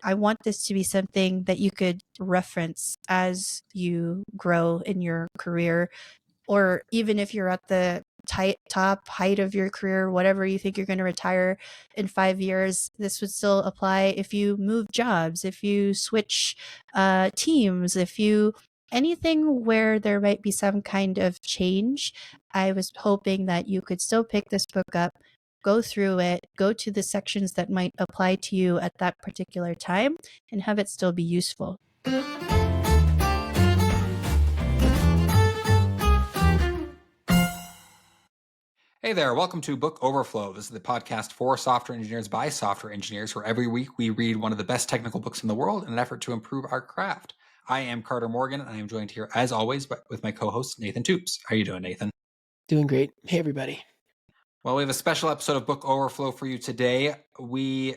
I want this to be something that you could reference as you grow in your career, or even if you're at the top height of your career, whatever you think you're going to retire in 5 years, this would still apply if you move jobs, if you switch teams, if you anything where there might be some kind of change. I was hoping that you could still pick this book up, go through it, go to the sections that might apply to you at that particular time, and have it still be useful. Hey there, welcome to Book Overflow. This is the podcast for software engineers by software engineers, where every week we read one of the best technical books in the world in an effort to improve our craft. I am Carter Morgan, and I am joined here, as always, with my co-host, Nathan Toups. How are you doing, Nathan? Doing great. Hey, everybody. Well, we have a special episode of Book Overflow for you today. We,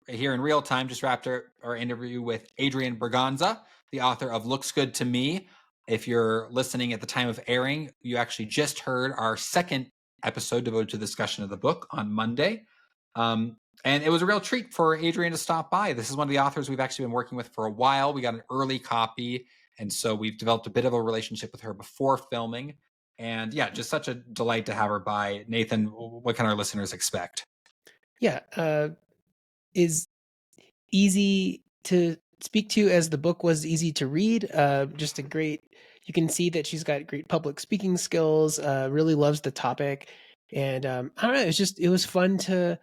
here in real time, just wrapped our interview with Adrienne Braganza, the author of Looks Good to Me. If you're listening at the time of airing, you actually just heard our second episode devoted to the discussion of the book on Monday. And it was a real treat for Adrienne to stop by. This is one of the authors we've actually been working with for a while. We got an early copy, and so we've developed a bit of a relationship with her before filming. And yeah, just such a delight to have her by. Nathan, what can our listeners expect? Yeah, is easy to speak to as the book was easy to read. Just a great, you can see that she's got great public speaking skills, really loves the topic. And I don't know, it was fun to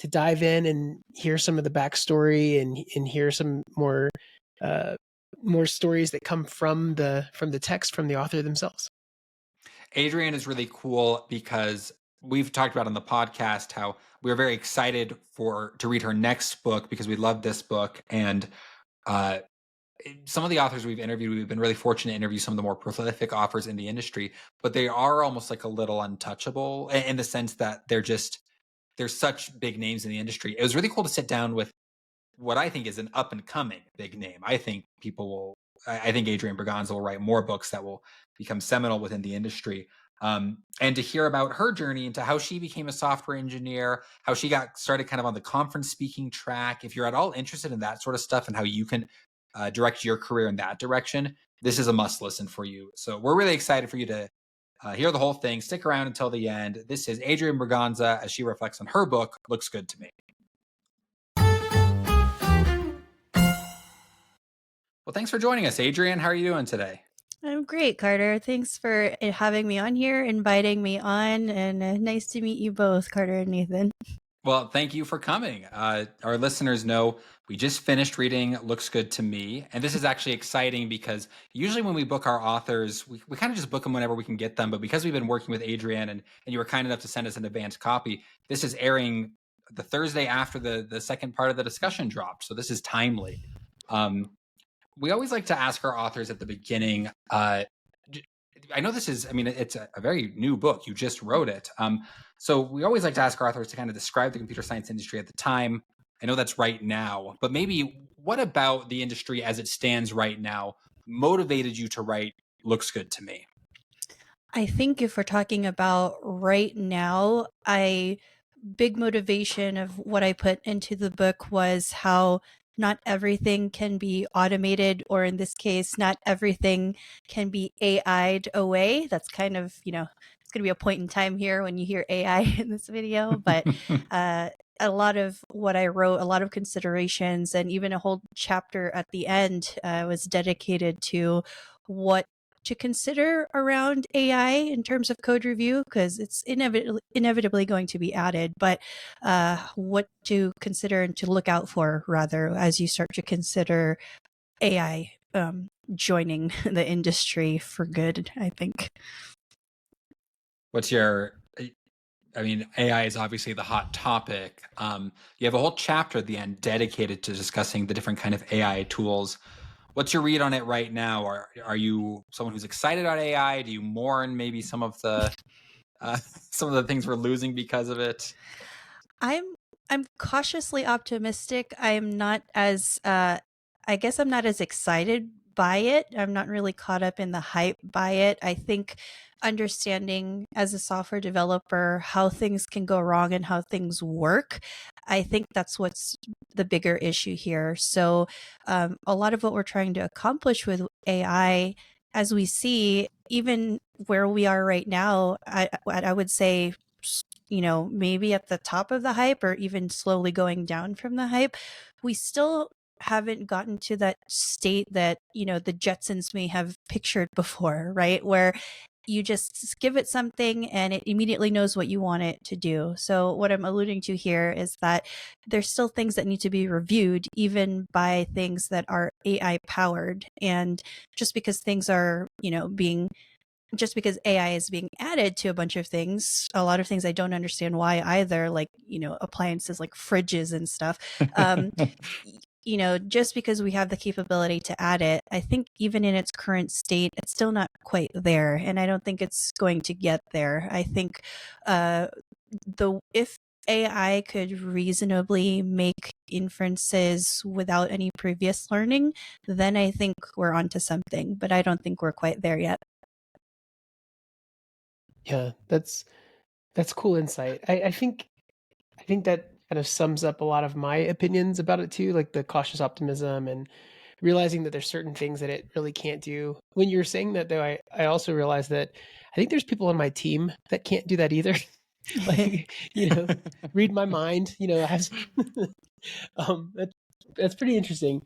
dive in and hear some of the backstory and hear some more stories that come from the text from the author themselves. Adrienne is really cool because we've talked about on the podcast how we were very excited to read her next book because we love this book. And some of the authors we've interviewed, we've been really fortunate to interview some of the more prolific authors in the industry, but they are almost like a little untouchable in the sense that they're such big names in the industry. It was really cool to sit down with what I think is an up and coming big name. I think Adrienne Braganza will write more books that will become seminal within the industry. And to hear about her journey into how she became a software engineer, how she got started kind of on the conference speaking track. If you're at all interested in that sort of stuff and how you can direct your career in that direction, this is a must listen for you. So we're really excited for you to hear the whole thing. Stick around until the end. This is Adrienne Braganza as she reflects on her book, Looks Good to Me. Well, thanks for joining us, Adrienne. How are you doing today? I'm great, Carter. Thanks for having me on here, inviting me on, and nice to meet you both, Carter and Nathan. Well, thank you for coming. Our listeners know we just finished reading Looks Good to Me. And this is actually exciting because usually when we book our authors, we kind of just book them whenever we can get them. But because we've been working with Adrienne and you were kind enough to send us an advanced copy, this is airing the Thursday after the second part of the discussion dropped. So this is timely. We always like to ask our authors at the beginning, I know it's a very new book. You just wrote it. So we always like to ask our authors to kind of describe the computer science industry at the time. I know that's right now, but maybe what about the industry as it stands right now motivated you to write Looks Good to Me? I think if we're talking about right now, big motivation of what I put into the book was how not everything can be automated, or in this case, not everything can be AI'd away. That's kind of, it's going to be a point in time here when you hear AI in this video, but a lot of what I wrote, a lot of considerations, and even a whole chapter at the end was dedicated to what to consider around AI in terms of code review, because it's inevitably going to be added, but what to consider and to look out for, rather, as you start to consider AI joining the industry for good, I think. AI is obviously the hot topic. You have a whole chapter at the end dedicated to discussing the different kind of AI tools. What's your read on it right now? Are you someone who's excited about AI? Do you mourn maybe some of the things we're losing because of it? I'm cautiously optimistic. I'm not as I guess I'm not as excited by it. I'm not really caught up in the hype by it. I think understanding as a software developer how things can go wrong and how things work, I think that's what's the bigger issue here. So a lot of what we're trying to accomplish with AI, as we see, even where we are right now, I would say, maybe at the top of the hype or even slowly going down from the hype, we still haven't gotten to that state that, the Jetsons may have pictured before, right? Where you just give it something and it immediately knows what you want it to do. So what I'm alluding to here is that there's still things that need to be reviewed, even by things that are AI powered. And just because things are, just because AI is being added to a bunch of things, a lot of things I don't understand why either, like, appliances like fridges and stuff. Just because we have the capability to add it, I think even in its current state, it's still not quite there. And I don't think it's going to get there. I think if AI could reasonably make inferences without any previous learning, then I think we're onto something. But I don't think we're quite there yet. Yeah, that's cool insight. I think that kind of sums up a lot of my opinions about it too, like the cautious optimism and realizing that there's certain things that it really can't do. When you're saying that though, I also realized that I think there's people on my team that can't do that either. Like, read my mind, have that's pretty interesting.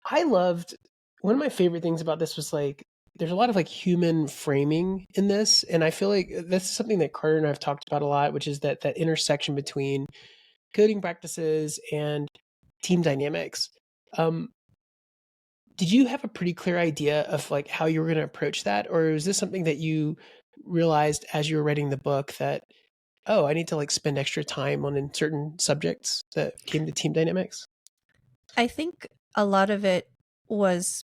I loved one of my favorite things about this was like there's a lot of like human framing in this, and I feel like that's something that Carter and I've talked about a lot, which is that intersection between coding practices and team dynamics. Um, did you have a pretty clear idea of like how you were going to approach that, or is this something that you realized as you were writing the book that, oh, I need to like spend extra time on certain subjects that came to team dynamics? I think a lot of it was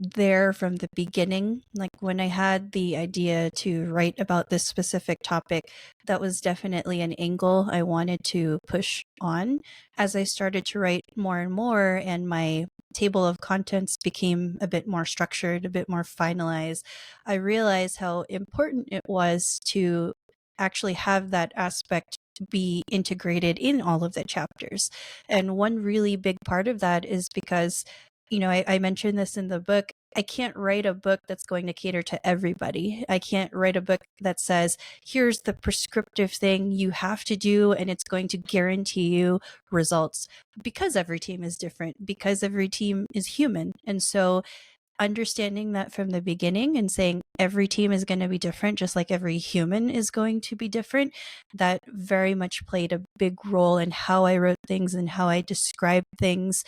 there from the beginning. Like when I had the idea to write about this specific topic, that was definitely an angle I wanted to push on. As I started to write more and more, and my table of contents became a bit more structured, a bit more finalized, I realized how important it was to actually have that aspect be integrated in all of the chapters. And one really big part of that is because, I mentioned this in the book. I can't write a book that's going to cater to everybody. I can't write a book that says, here's the prescriptive thing you have to do, and it's going to guarantee you results, because every team is different, because every team is human. And so understanding that from the beginning and saying every team is going to be different, just like every human is going to be different, that very much played a big role in how I wrote things and how I described things,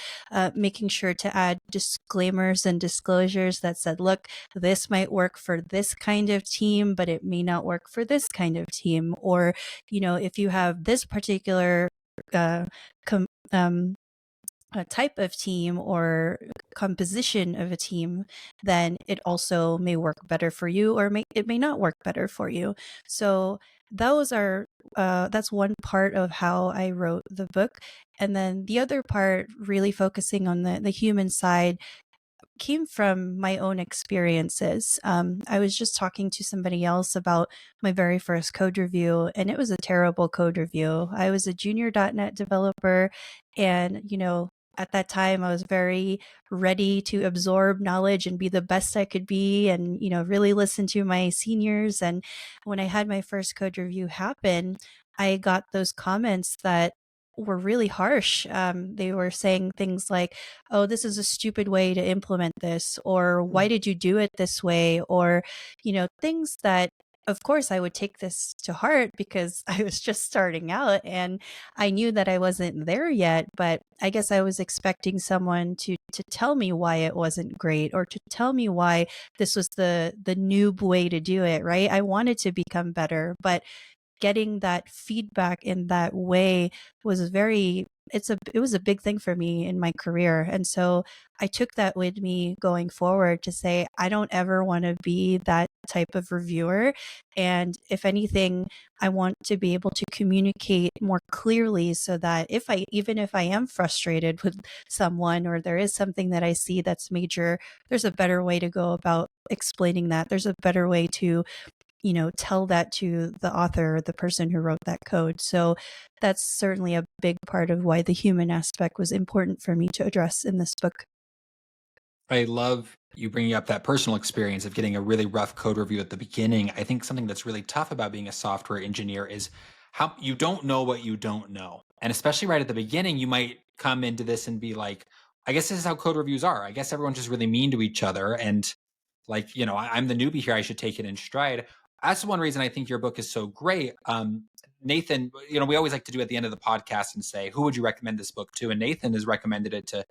making sure to add disclaimers and disclosures that said, look, this might work for this kind of team, but it may not work for this kind of team. Or, if you have this particular uh, com- a type of team or composition of a team, then it also may work better for you, or it may not work better for you. So that's one part of how I wrote the book. And then the other part, really focusing on the human side, came from my own experiences. I was just talking to somebody else about my very first code review, and it was a terrible code review. I was a junior .NET developer, and at that time, I was very ready to absorb knowledge and be the best I could be, and really listen to my seniors. And when I had my first code review happen, I got those comments that were really harsh. They were saying things like, oh, this is a stupid way to implement this, or why did you do it this way? Or, things that, of course, I would take this to heart because I was just starting out and I knew that I wasn't there yet. But I guess I was expecting someone to tell me why it wasn't great, or to tell me why this was the noob way to do it, right? I wanted to become better, but getting that feedback in that way was it was a big thing for me in my career. And so I took that with me going forward to say, I don't ever want to be that type of reviewer. And if anything, I want to be able to communicate more clearly, so that even if I am frustrated with someone, or there is something that I see that's major, there's a better way to go about explaining that. There's a better way to tell that to the author or the person who wrote that code. So that's certainly a big part of why the human aspect was important for me to address in this book. I love you bringing up that personal experience of getting a really rough code review at the beginning. I think something that's really tough about being a software engineer is how you don't know what you don't know. And especially right at the beginning, you might come into this and be like, I guess this is how code reviews are. I guess everyone's just really mean to each other. And like, I'm the newbie here. I should take it in stride. That's one reason I think your book is so great. Nathan, we always like to do at the end of the podcast and say, who would you recommend this book to? And Nathan has recommended it to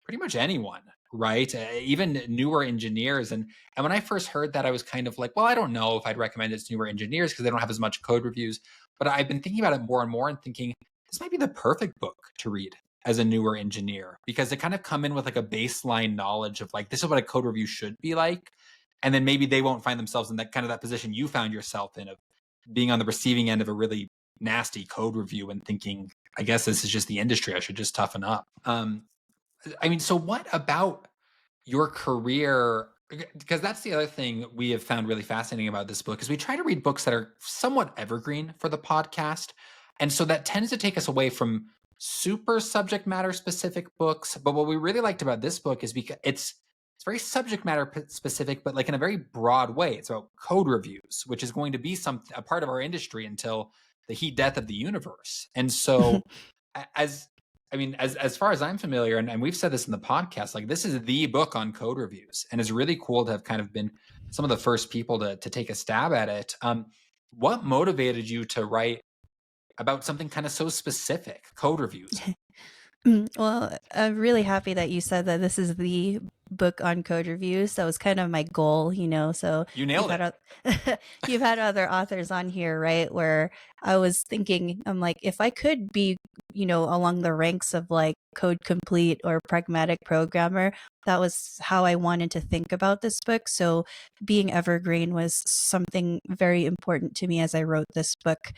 pretty much anyone, right? Even newer engineers. And when I first heard that, I was kind of like, well, I don't know if I'd recommend it to newer engineers because they don't have as much code reviews. But I've been thinking about it more and more and thinking this might be the perfect book to read as a newer engineer, because they kind of come in with like a baseline knowledge of like, this is what a code review should be like. And then maybe they won't find themselves in that kind of that position you found yourself in, of being on the receiving end of a really nasty code review and thinking, I guess this is just the industry. I should just toughen up. So what about your career? Because that's the other thing we have found really fascinating about this book is we try to read books that are somewhat evergreen for the podcast. And so that tends to take us away from super subject matter specific books. But what we really liked about this book is because it's very subject matter specific, but like in a very broad way. It's about code reviews, which is going to be a part of our industry until the heat death of the universe. And so as far as I'm familiar, and we've said this in the podcast, like this is the book on code reviews, and it's really cool to have kind of been some of the first people to take a stab at it. What motivated you to write about something kind of so specific, code reviews? Well, I'm really happy that you said that this is the book on code reviews. That was kind of my goal, so You nailed it. You've had other authors on here, right, where I was thinking, I'm like, if I could be, along the ranks of like Code Complete or Pragmatic Programmer, that was how I wanted to think about this book. So being evergreen was something very important to me as I wrote this book.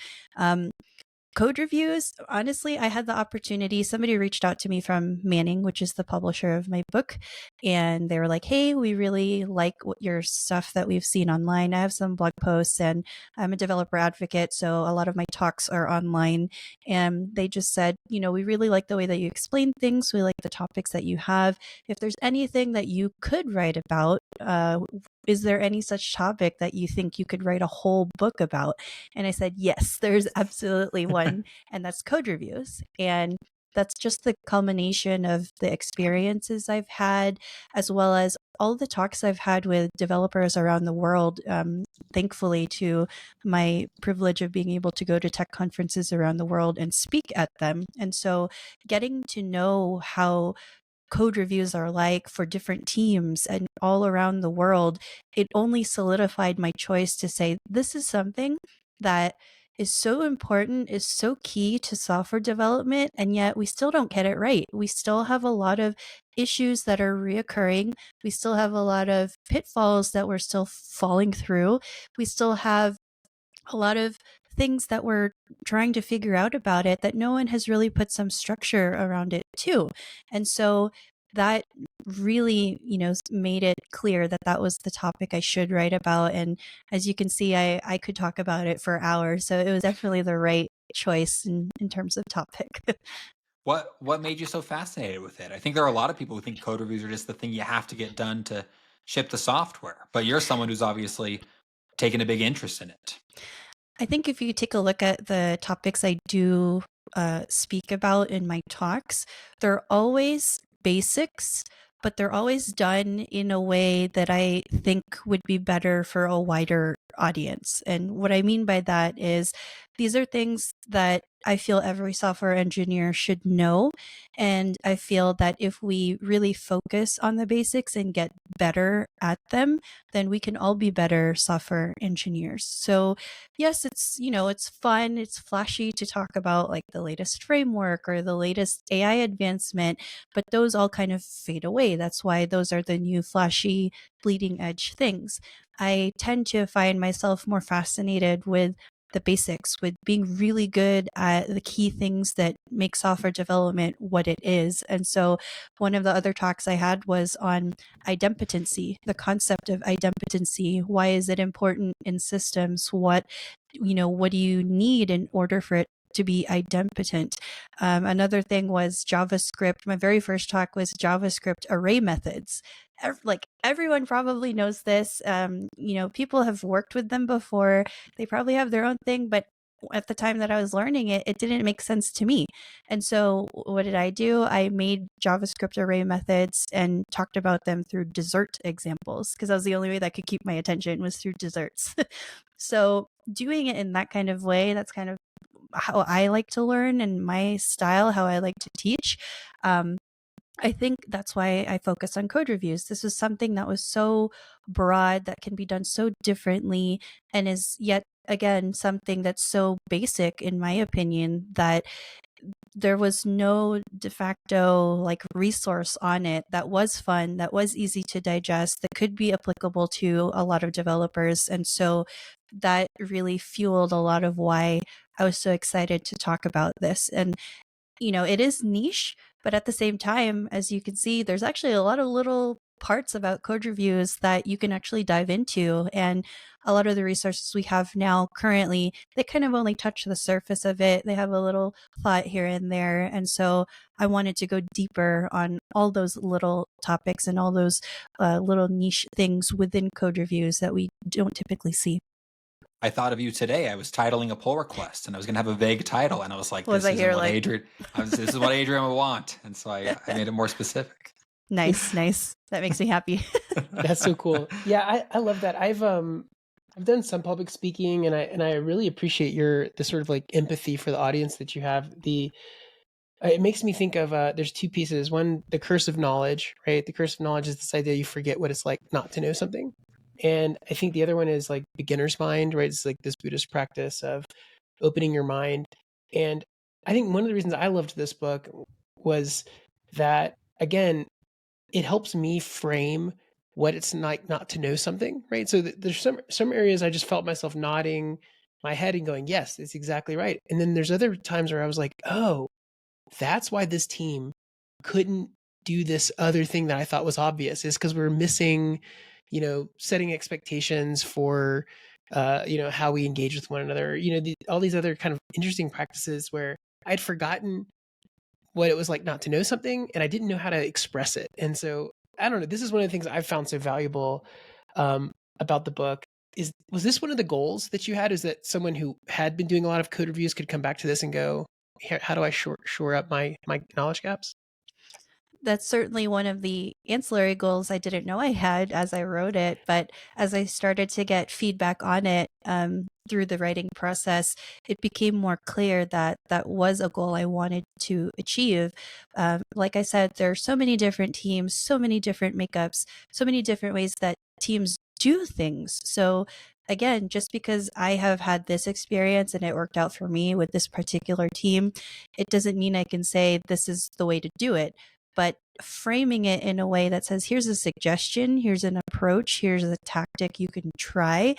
Code reviews, honestly, I had the opportunity. Somebody reached out to me from Manning, which is the publisher of my book, and they were like, hey, we really like your stuff that we've seen online. I have some blog posts, and I'm a developer advocate, so a lot of my talks are online. And they just said, we really like the way that you explain things. We like the topics that you have. If there's anything that you could write about, is there any such topic that you think you could write a whole book about? And I said, yes, there's absolutely one, and that's code reviews. And that's just the culmination of the experiences I've had, as well as all the talks I've had with developers around the world. Thankfully, to my privilege of being able to go to tech conferences around the world and speak at them. And so getting to know how code reviews are like for different teams and all around the world, it only solidified my choice to say, this is something that is so important, is so key to software development, and yet we still don't get it right. We still have a lot of issues that are reoccurring. We still have a lot of pitfalls that we're still falling through. We still have a lot of things that we're trying to figure out about it that no one has really put some structure around it too. And so that really, made it clear that that was the topic I should write about. And as you can see, I could talk about it for hours. So it was definitely the right choice in terms of topic. What made you so fascinated with it? I think there are a lot of people who think code reviews are just the thing you have to get done to ship the software, but you're someone who's obviously taken a big interest in it. I think if you take a look at the topics I do speak about in my talks, they're always basics, but they're always done in a way that I think would be better for a wider audience. And what I mean by that is these are things that I feel every software engineer should know. And I feel that if we really focus on the basics and get better at them, then we can all be better software engineers. So yes, it's fun, it's flashy to talk about like the latest framework or the latest AI advancement, but those all kind of fade away. That's why those are the new flashy bleeding edge things. I tend to find myself more fascinated with the basics, with being really good at the key things that make software development what it is. And so one of the other talks I had was on idempotency, the concept of idempotency. Why is it important in systems? What do you need in order for it to be idempotent? Another thing was JavaScript. My very first talk was JavaScript array methods. Like everyone probably knows this. People have worked with them before. They probably have their own thing, but at the time that I was learning it, it didn't make sense to me. And so what did I do? I made JavaScript array methods and talked about them through dessert examples, because that was the only way that could keep my attention, was through desserts. So doing it in that kind of way, that's kind of how I like to learn and my style, how I like to teach. I think that's why I focus on code reviews. This was something that was so broad, that can be done so differently, and is yet again something that's so basic, in my opinion, that there was no de facto like resource on it that was fun, that was easy to digest, that could be applicable to a lot of developers. And so that really fueled a lot of why I was so excited to talk about this. And it is niche, but at the same time, as you can see, there's actually a lot of little parts about code reviews that you can actually dive into. And a lot of the resources we have now currently, they kind of only touch the surface of it. They have a little thought here and there. And so I wanted to go deeper on all those little topics and all those little niche things within code reviews that we don't typically see. I thought of you today. I was titling a pull request, and I was going to have a vague title, and I was like, "This is what Adrienne would want," and so I made it more specific. Nice. That makes me happy. That's so cool. Yeah, I love that. I've done some public speaking, and I really appreciate the sort of like empathy for the audience that you have. It makes me think of there's two pieces. One, the curse of knowledge, right? The curse of knowledge is this idea you forget what it's like not to know something. And I think the other one is like beginner's mind, right? It's like this Buddhist practice of opening your mind. And I think one of the reasons I loved this book was that, again, it helps me frame what it's like not to know something, right? So there's some areas I just felt myself nodding my head and going, yes, it's exactly right. And then there's other times where I was like, oh, that's why this team couldn't do this other thing that I thought was obvious, is because we're missing, setting expectations for, how we engage with one another, all these other kind of interesting practices where I'd forgotten what it was like not to know something, and I didn't know how to express it. And so, I don't know, this is one of the things I've found so valuable about the book. Was this one of the goals that you had? Is that someone who had been doing a lot of code reviews could come back to this and go, how do I shore up my knowledge gaps? That's certainly one of the ancillary goals I didn't know I had as I wrote it. But as I started to get feedback on it through the writing process, it became more clear that that was a goal I wanted to achieve. Like I said, there are so many different teams, so many different makeups, so many different ways that teams do things. So again, just because I have had this experience and it worked out for me with this particular team, it doesn't mean I can say this is the way to do it. But framing it in a way that says, here's a suggestion, here's an approach, here's a tactic you can try.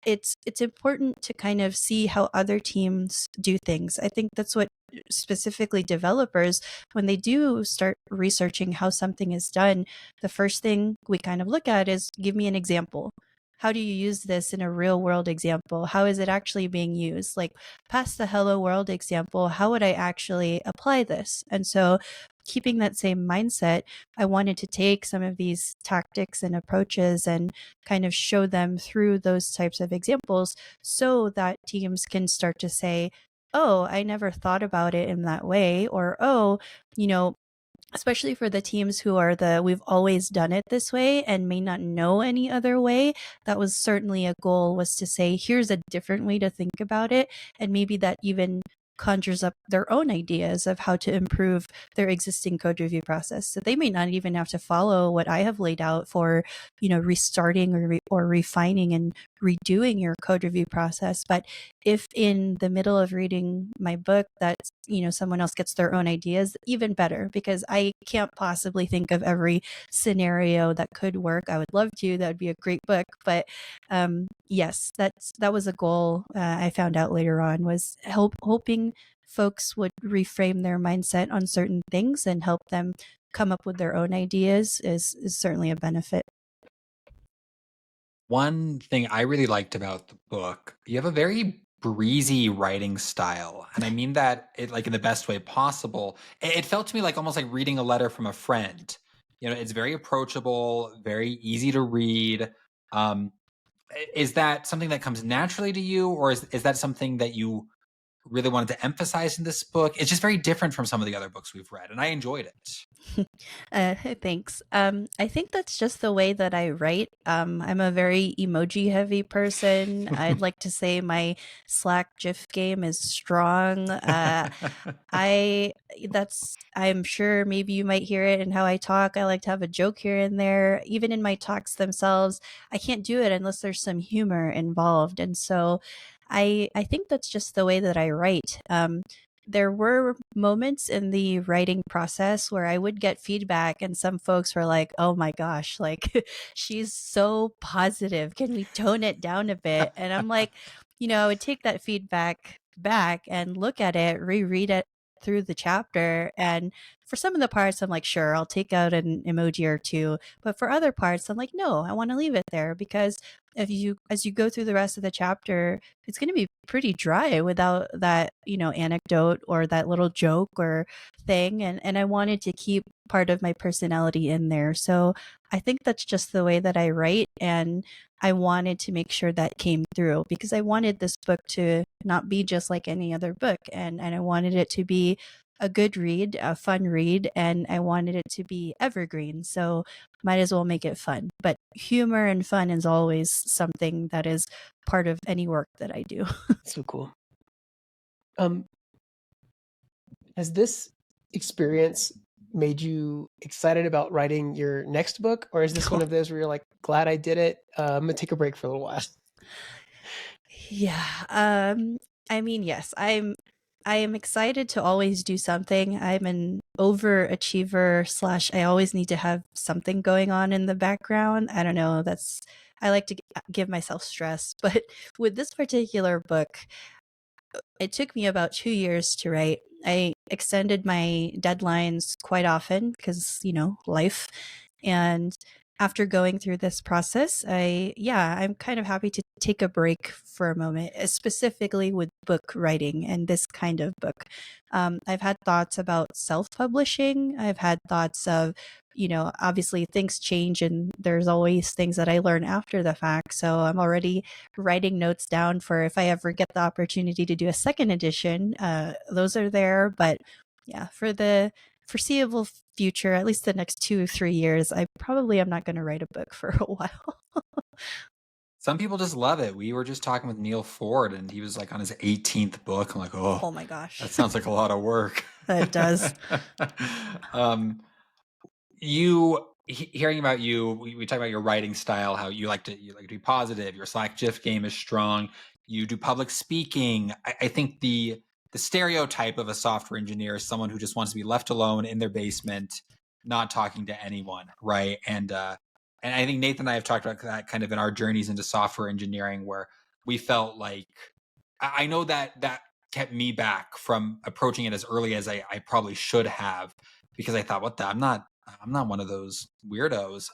It's important to kind of see how other teams do things. I think that's what specifically developers, when they do start researching how something is done, the first thing we kind of look at is, give me an example. How do you use this in a real world example? How is it actually being used? Like past the hello world example, how would I actually apply this? And so keeping that same mindset, I wanted to take some of these tactics and approaches and kind of show them through those types of examples so that teams can start to say, oh, I never thought about it in that way, or, oh, especially for the teams who are we've always done it this way and may not know any other way. That was certainly a goal, was to say, here's a different way to think about it. And maybe that even conjures up their own ideas of how to improve their existing code review process. So they may not even have to follow what I have laid out for, restarting or or refining and redoing your code review process. But if in the middle of reading my book that, someone else gets their own ideas, even better, because I can't possibly think of every scenario that could work. I would love to. That would be a great book. But yes, that was a goal. I found out later on was hoping folks would reframe their mindset on certain things and help them come up with their own ideas is certainly a benefit. One thing I really liked about the book, you have a very breezy writing style, and I mean that like in the best way possible. It felt to me like almost like reading a letter from a friend. It's very approachable, very easy to read. Is that something that comes naturally to you, or is that something that you really wanted to emphasize in this book? It's just very different from some of the other books we've read, and I enjoyed it. Thanks. I think that's just the way that I write. I'm a very emoji heavy person. I'd like to say my Slack GIF game is strong. I'm sure maybe you might hear it in how I talk. I like to have a joke here and there. Even in my talks themselves, I can't do it unless there's some humor involved. And so I think that's just the way that I write. There were moments in the writing process where I would get feedback and some folks were like, "Oh my gosh, like she's so positive. Can we tone it down a bit?" And I'm like, I would take that feedback back and look at it, reread it through the chapter, and for some of the parts I'm like, sure, I'll take out an emoji or two, but for other parts I'm like, no, I want to leave it there, because as you go through the rest of the chapter, it's going to be pretty dry without that, anecdote or that little joke or thing. And I wanted to keep part of my personality in there. So I think that's just the way that I write. And I wanted to make sure that came through, because I wanted this book to not be just like any other book. And I wanted it to be a good read, a fun read, and I wanted it to be evergreen. So might as well make it fun. But humor and fun is always something that is part of any work that I do. So cool. Has this experience made you excited about writing your next book, or is this one of those where you're like, glad I did it, I'm gonna take a break for a little while? Yeah. I mean, yes, I am excited to always do something. I'm an overachiever slash I always need to have something going on in the background. I don't know. I like to give myself stress, but with this particular book, it took me about 2 years to write. I extended my deadlines quite often because, life. And after going through this process, I'm kind of happy to take a break for a moment, specifically with book writing and this kind of book. I've had thoughts about self-publishing. I've had thoughts of, obviously things change and there's always things that I learn after the fact. So I'm already writing notes down for if I ever get the opportunity to do a second edition. Those are there. But yeah, for the foreseeable future, at least the next 2 or 3 years, I probably am not going to write a book for a while. Some people just love it. We were just talking with Neil Ford, and he was like on his 18th book. I'm like, Oh my gosh. that sounds like a lot of work. That does. Hearing about you, we talk about your writing style, how you like to be positive. Your Slack GIF game is strong. You do public speaking. I think the stereotype of a software engineer is someone who just wants to be left alone in their basement, not talking to anyone, right? And I think Nathan and I have talked about that kind of in our journeys into software engineering, where we felt like I know that kept me back from approaching it as early as I probably should have, because I thought, I'm not one of those weirdos.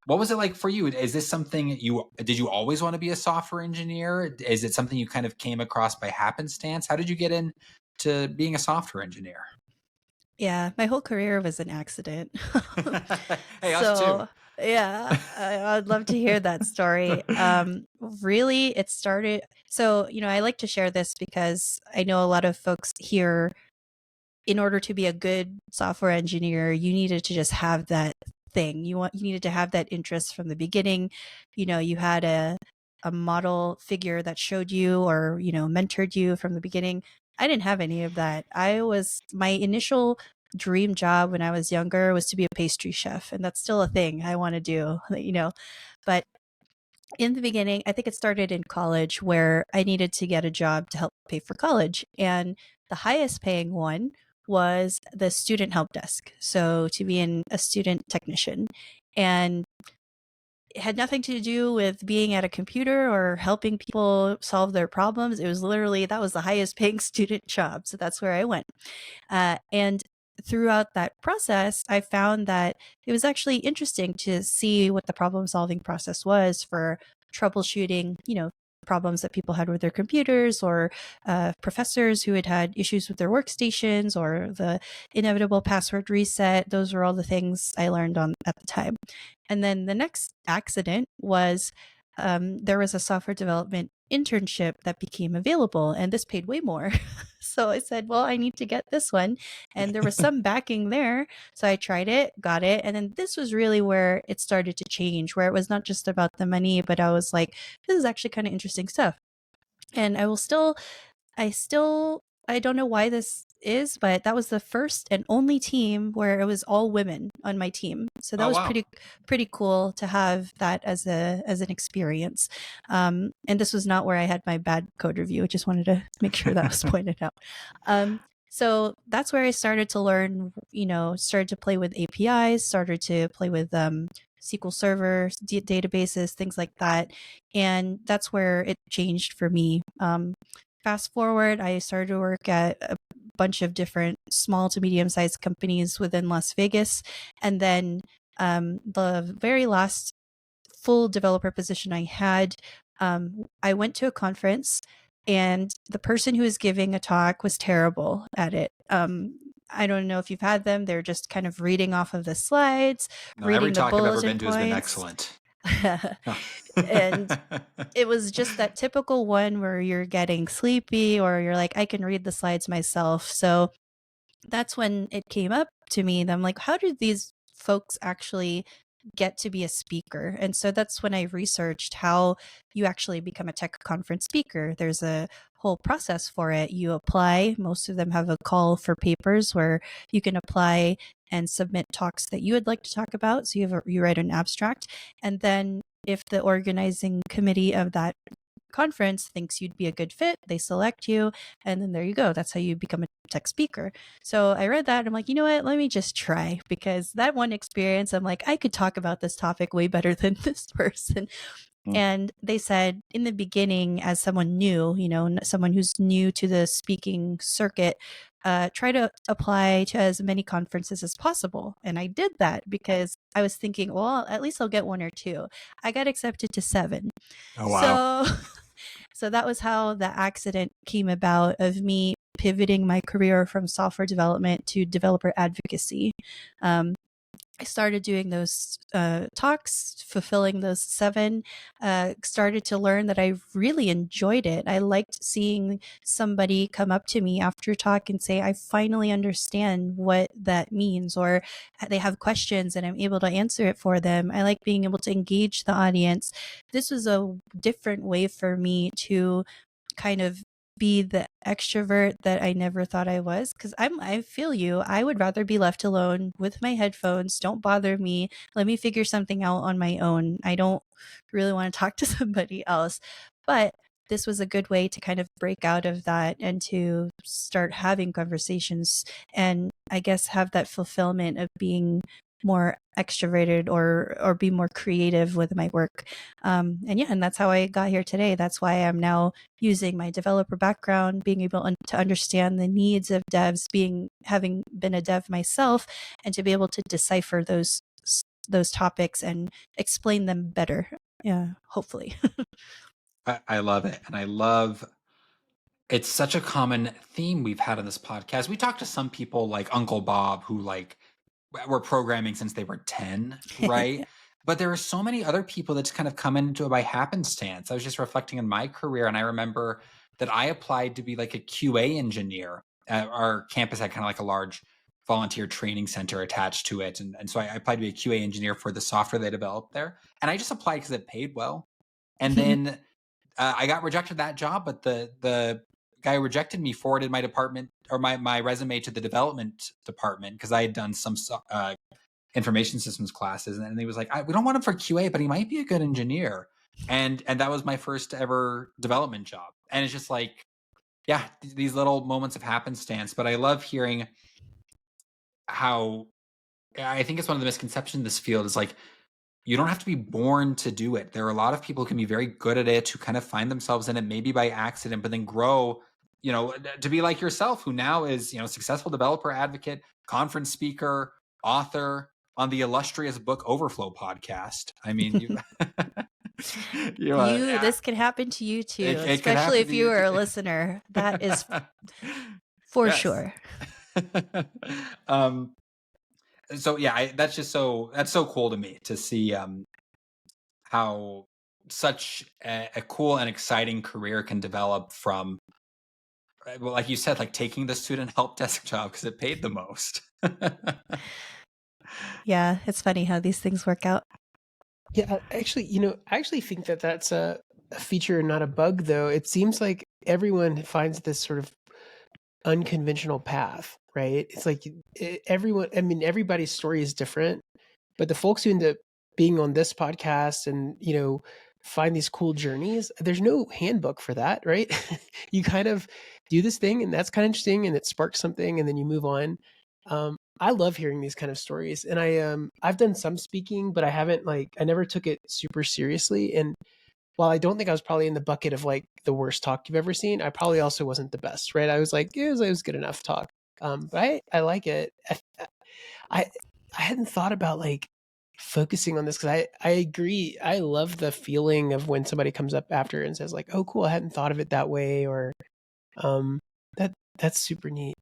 What was it like for you? Is this something did you always want to be a software engineer? Is it something you kind of came across by happenstance? How did you get into being a software engineer? Yeah, my whole career was an accident. Hey, us too. Yeah, I'd love to hear that story. Really, it started. So, I like to share this because I know a lot of folks here, in order to be a good software engineer, you needed to just have that thing. You needed to have that interest from the beginning. You had a model figure that showed you or, mentored you from the beginning. I didn't have any of that. My initial dream job when I was younger was to be a pastry chef, and that's still a thing I want to do, but in the beginning, I think it started in college where I needed to get a job to help pay for college. And the highest paying one was the student help desk. So to be a student technician. And it had nothing to do with being at a computer or helping people solve their problems. It was literally, that was the highest paying student job. So that's where I went. And throughout that process, I found that it was actually interesting to see what the problem solving process was for troubleshooting, problems that people had with their computers, or professors who had issues with their workstations, or the inevitable password reset. Those were all the things I learned on at the time. And then the next accident was there was a software development internship that became available, and this paid way more. So I said, well, I need to get this one. And there was some backing there. So I tried it, got it. And then this was really where it started to change, where it was not just about the money, but I was like, this is actually kind of interesting stuff. And I don't know why this is, but that was the first and only team where it was all women on my team. So that Oh, was wow. pretty cool to have that as an experience. And this was not where I had my bad code review. I just wanted to make sure that was pointed out. So that's where I started to learn, started to play with APIs, started to play with SQL Server databases, things like that. And that's where it changed for me. Fast forward, I started to work at a bunch of different small to medium sized companies within Las Vegas. And then the very last full developer position I had, I went to a conference, and the person who was giving a talk was terrible at it. I don't know if you've had them. They're just kind of reading off of the slides, No, every reading the talk I've ever been bulletin to has been points. excellent. And it was just that typical one where you're getting sleepy, or you're like, I can read the slides myself. So that's when it came up to me. And I'm like, how did these folks actually get to be a speaker? And so that's when I researched how you actually become a tech conference speaker. There's a whole process for it. You apply. Most of them have a call for papers where you can apply and submit talks that you would like to talk about. So you write an abstract, and then if the organizing committee of that conference thinks you'd be a good fit, they select you, and then there you go. That's how you become a tech speaker. So I read that and I'm like, you know what, let me just try, because that one experience, I'm like, I could talk about this topic way better than this person. And they said in the beginning, as someone new, someone who's new to the speaking circuit, try to apply to as many conferences as possible. And I did that because I was thinking, well, at least I'll get one or two. I got accepted to 7. Oh, wow. So that was how the accident came about, of me pivoting my career from software development to developer advocacy. I started doing those talks, fulfilling those 7, started to learn that I really enjoyed it. I liked seeing somebody come up to me after a talk and say, I finally understand what that means, or they have questions and I'm able to answer it for them. I like being able to engage the audience. This was a different way for me to kind of be the extrovert that I never thought I was, because I feel you. I would rather be left alone with my headphones. Don't bother me. Let me figure something out on my own. I don't really want to talk to somebody else. But this was a good way to kind of break out of that and to start having conversations, and I guess have that fulfillment of being more extroverted, or be more creative with my work. And that's how I got here today. That's why I'm now using my developer background, being able to understand the needs of devs, having been a dev myself, and to be able to decipher those topics and explain them better. Yeah, hopefully. I love it. And I love, it's such a common theme we've had on this podcast. We talked to some people like Uncle Bob who were programming since they were 10, right? Yeah. But there are so many other people that just kind of come into it by happenstance. I was just reflecting on my career, and I remember that I applied to be like a QA engineer. Our campus had kind of like a large volunteer training center attached to it. And so I applied to be a QA engineer for the software they developed there. And I just applied because it paid well. And then I got rejected that job, but the guy who rejected me forwarded my department, or my resume, to the development department, because I had done some information systems classes, and he was like, we don't want him for QA, but he might be a good engineer. and that was my first ever development job. And it's just like, yeah, these little moments of happenstance. But I love hearing how, I think it's one of the misconceptions in this field is like, you don't have to be born to do it. There are a lot of people who can be very good at it, who kind of find themselves in it maybe by accident, but then grow, to be like yourself, who now is, successful developer advocate, conference speaker, author on the illustrious Book Overflow podcast. I mean, This can happen to you too, it can especially happen if to you you are a too. listener. That is for Yes. sure. So yeah, that's so cool to me to see how such a cool and exciting career can develop from, well, like you said, like taking the student help desk job because it paid the most. Yeah, it's funny how these things work out. Yeah, actually, I actually think that that's a feature and not a bug, though. It seems like everyone finds this sort of unconventional path, right? It's like everyone, I mean, everybody's story is different, but the folks who end up being on this podcast and, find these cool journeys, there's no handbook for that, right? You kind of do this thing and that's kind of interesting and it sparks something and then you move on. I love hearing these kind of stories. And I've done some speaking, but I never took it super seriously. And while I don't think I was probably in the bucket of like the worst talk you've ever seen, I probably also wasn't the best, right? I was like, it was good enough talk. But I like it. I hadn't thought about like focusing on this because I agree. I love the feeling of when somebody comes up after and says like, "Oh, cool, I hadn't thought of it that way," or um, that's super neat.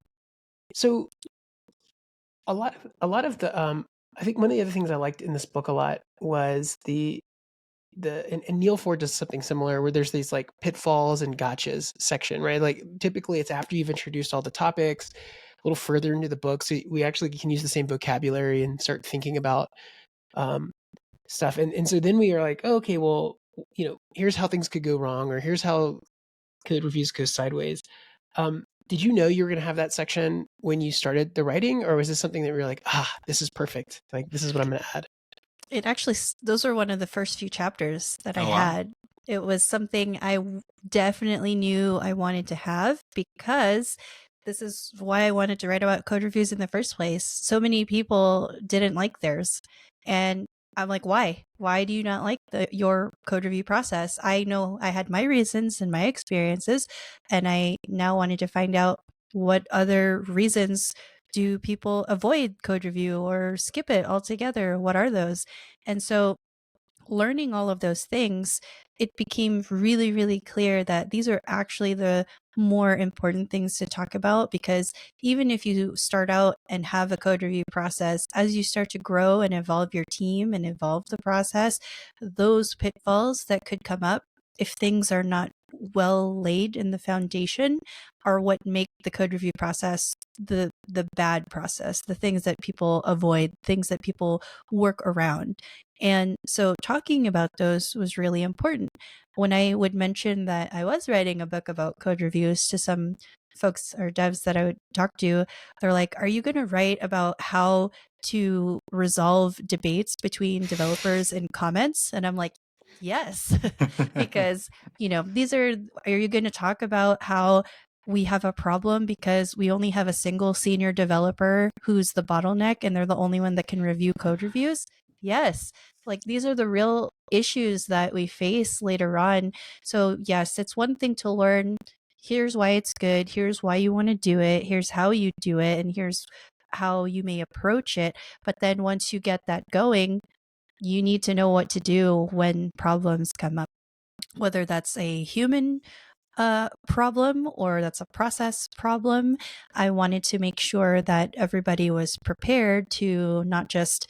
So a lot of the I think one of the other things I liked in this book a lot was and Neil Ford does something similar where there's these like pitfalls and gotchas section, right? Like typically it's after you've introduced all the topics, a little further into the book, so we actually can use the same vocabulary and start thinking about um, stuff. And so then we are like, oh, okay, well, here's how things could go wrong, or here's how code reviews go sideways. Did you know you were going to have that section when you started the writing, or was this something that we were like, this is perfect, like this is what I'm going to add? It actually, those are one of the first few chapters that I Oh, wow. had. It was something I definitely knew I wanted to have because this is why I wanted to write about code reviews in the first place. So many people didn't like theirs. And I'm like, why? Why do you not like your code review process? I know I had my reasons and my experiences, and I now wanted to find out what other reasons do people avoid code review or skip it altogether? What are those? And so learning all of those things, it became really, really clear that these are actually the more important things to talk about, because even if you start out and have a code review process, as you start to grow and evolve your team and evolve the process, those pitfalls that could come up if things are not well laid in the foundation are what make the code review process the bad process, the things that people avoid, things that people work around. And so talking about those was really important. When I would mention that I was writing a book about code reviews to some folks or devs that I would talk to, they're like, are you going to write about how to resolve debates between developers and comments? And I'm like, yes, because, are you going to talk about how we have a problem because we only have a single senior developer who's the bottleneck and they're the only one that can review code reviews? Yes. Like, these are the real issues that we face later on. So yes, it's one thing to learn, here's why it's good, here's why you want to do it, here's how you do it, and here's how you may approach it. But then once you get that going, you need to know what to do when problems come up, whether that's a human problem or that's a process problem. I wanted to make sure that everybody was prepared to not just,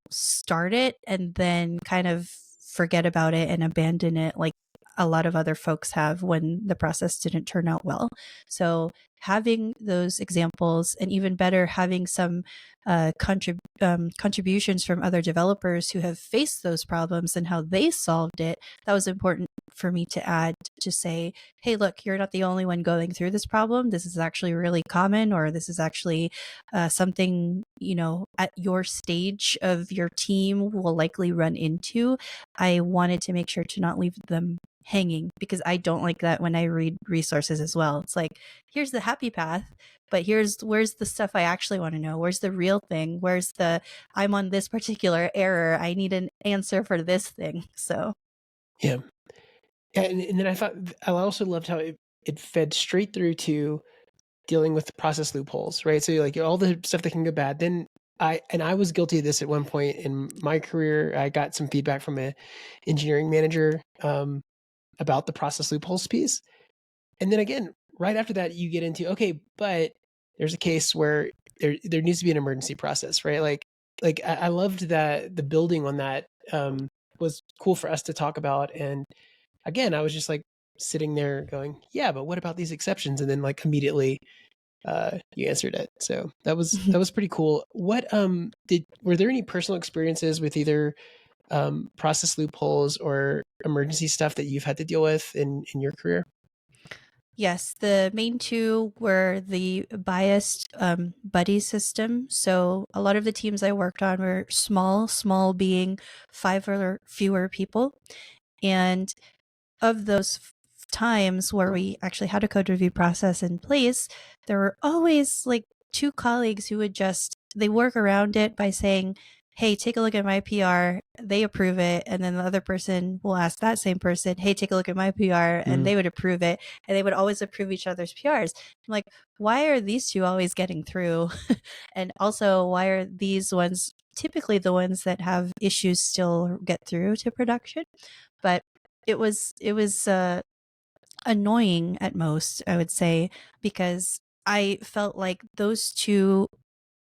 start it and then kind of forget about it and abandon it like a lot of other folks have when the process didn't turn out well. So having those examples, and even better, having some contributions from other developers who have faced those problems and how they solved it, that was important for me to add, to say, hey, look, you're not the only one going through this problem. This is actually really common, or this is actually something, at your stage of your team will likely run into. I wanted to make sure to not leave them hanging, because I don't like that when I read resources as well. It's like, here's the happy path, but where's the stuff I actually want to know? Where's the real thing? Where's the, I'm on this particular error, I need an answer for this thing. So Yeah. And then I also loved how it fed straight through to dealing with process loopholes, right? So like all the stuff that can go bad. Then I was guilty of this at one point in my career. I got some feedback from an engineering manager about the process loopholes piece. And then again, right after that, you get into, okay, but there's a case where there needs to be an emergency process, right? Like I loved that the building on that was cool for us to talk about. And again, I was just like sitting there going, yeah, but what about these exceptions? And then like immediately you answered it. So that was pretty cool. What were there any personal experiences with either process loopholes or emergency stuff that you've had to deal with in your career? yes, the main two were the biased buddy system. So a lot of the teams I worked on were small being 5 or fewer people. And of those times where we actually had a code review process in place, there were always like 2 colleagues who would just, they work around it by saying, hey, take a look at my PR, they approve it, and then the other person will ask that same person, hey, take a look at my PR, and they would approve it, and they would always approve each other's PRs. I'm like, why are these 2 always getting through? And also, why are these ones typically the ones that have issues still get through to production? But it was annoying at most, I would say, because I felt like those 2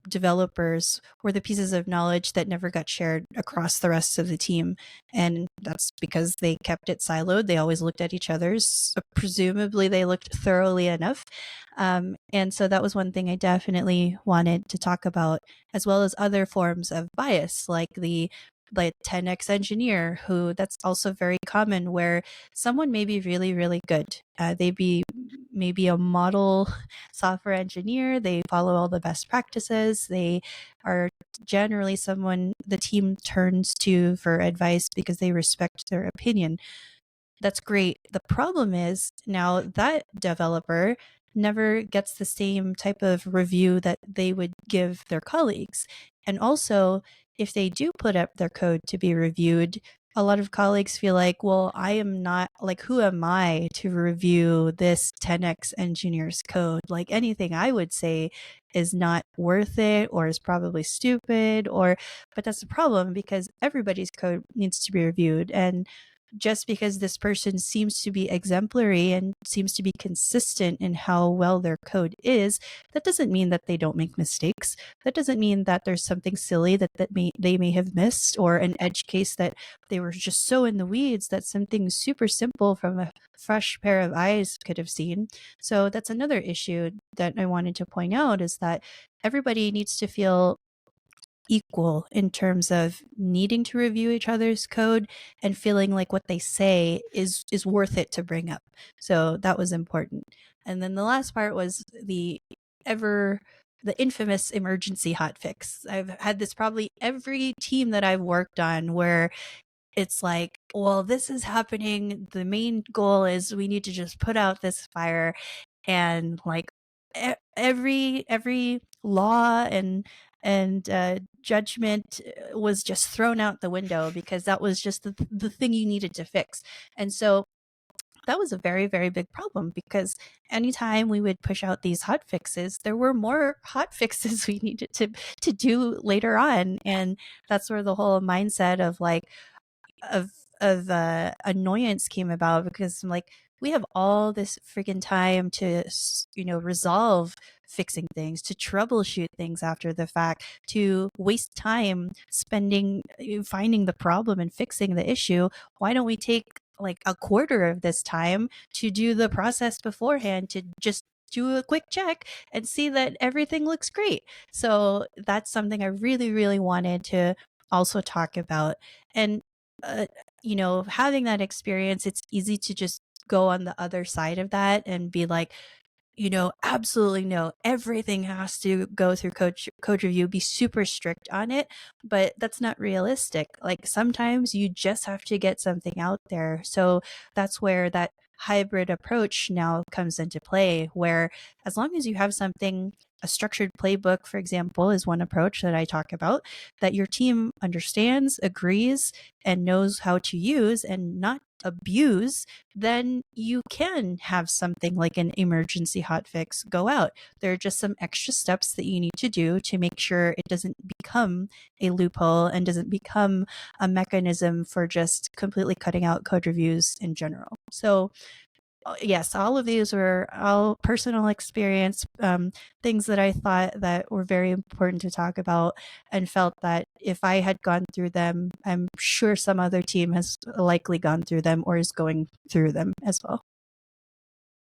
developers were the pieces of knowledge that never got shared across the rest of the team. And that's because they kept it siloed. They always looked at each other's. Presumably, they looked thoroughly enough. And so that was one thing I definitely wanted to talk about, as well as other forms of bias, like the 10x engineer, who that's also very common, where someone may be really, really good. They be maybe a model software engineer. They follow all the best practices. They are generally someone the team turns to for advice because they respect their opinion. That's great. The problem is now that developer never gets the same type of review that they would give their colleagues. And also, if they do put up their code to be reviewed, a lot of colleagues feel like, well, I am not, like, who am I to review this 10x engineer's code? Like, anything I would say is not worth it, or is probably stupid, but that's the problem, because everybody's code needs to be reviewed. And just because this person seems to be exemplary and seems to be consistent in how well their code is, that doesn't mean that they don't make mistakes. That doesn't mean that there's something silly that they may have missed, or an edge case that they were just so in the weeds that something super simple from a fresh pair of eyes could have seen. So that's another issue that I wanted to point out, is that everybody needs to feel equal in terms of needing to review each other's code and feeling like what they say is worth it to bring up. So that was important. And then the last part was the infamous emergency hotfix. I've had this probably every team that I've worked on, where it's like, well, this is happening. The main goal is we need to just put out this fire, and like every law and judgment was just thrown out the window, because that was just the thing you needed to fix. And so that was a very, very big problem, because anytime we would push out these hot fixes, there were more hot fixes we needed to do later on. And that's where the whole mindset of like of annoyance came about, because I'm like, we have all this freaking time to resolve fixing things, to troubleshoot things after the fact, to waste time spending finding the problem and fixing the issue. Why don't we take like a quarter of this time to do the process beforehand, to just do a quick check and see that everything looks great. So that's something I really, really wanted to also talk about. And, having that experience, it's easy to just go on the other side of that and be like, absolutely no, everything has to go through code review, be super strict on it, but that's not realistic. Like sometimes you just have to get something out there. So that's where that hybrid approach now comes into play, where as long as you have something, a structured playbook, for example, is one approach that I talk about, that your team understands, agrees, and knows how to use and not abuse, then you can have something like an emergency hotfix go out. There are just some extra steps that you need to do to make sure it doesn't become a loophole and doesn't become a mechanism for just completely cutting out code reviews in general. So yes, all of these were all personal experience, things that I thought that were very important to talk about, and felt that if I had gone through them, I'm sure some other team has likely gone through them or is going through them as well.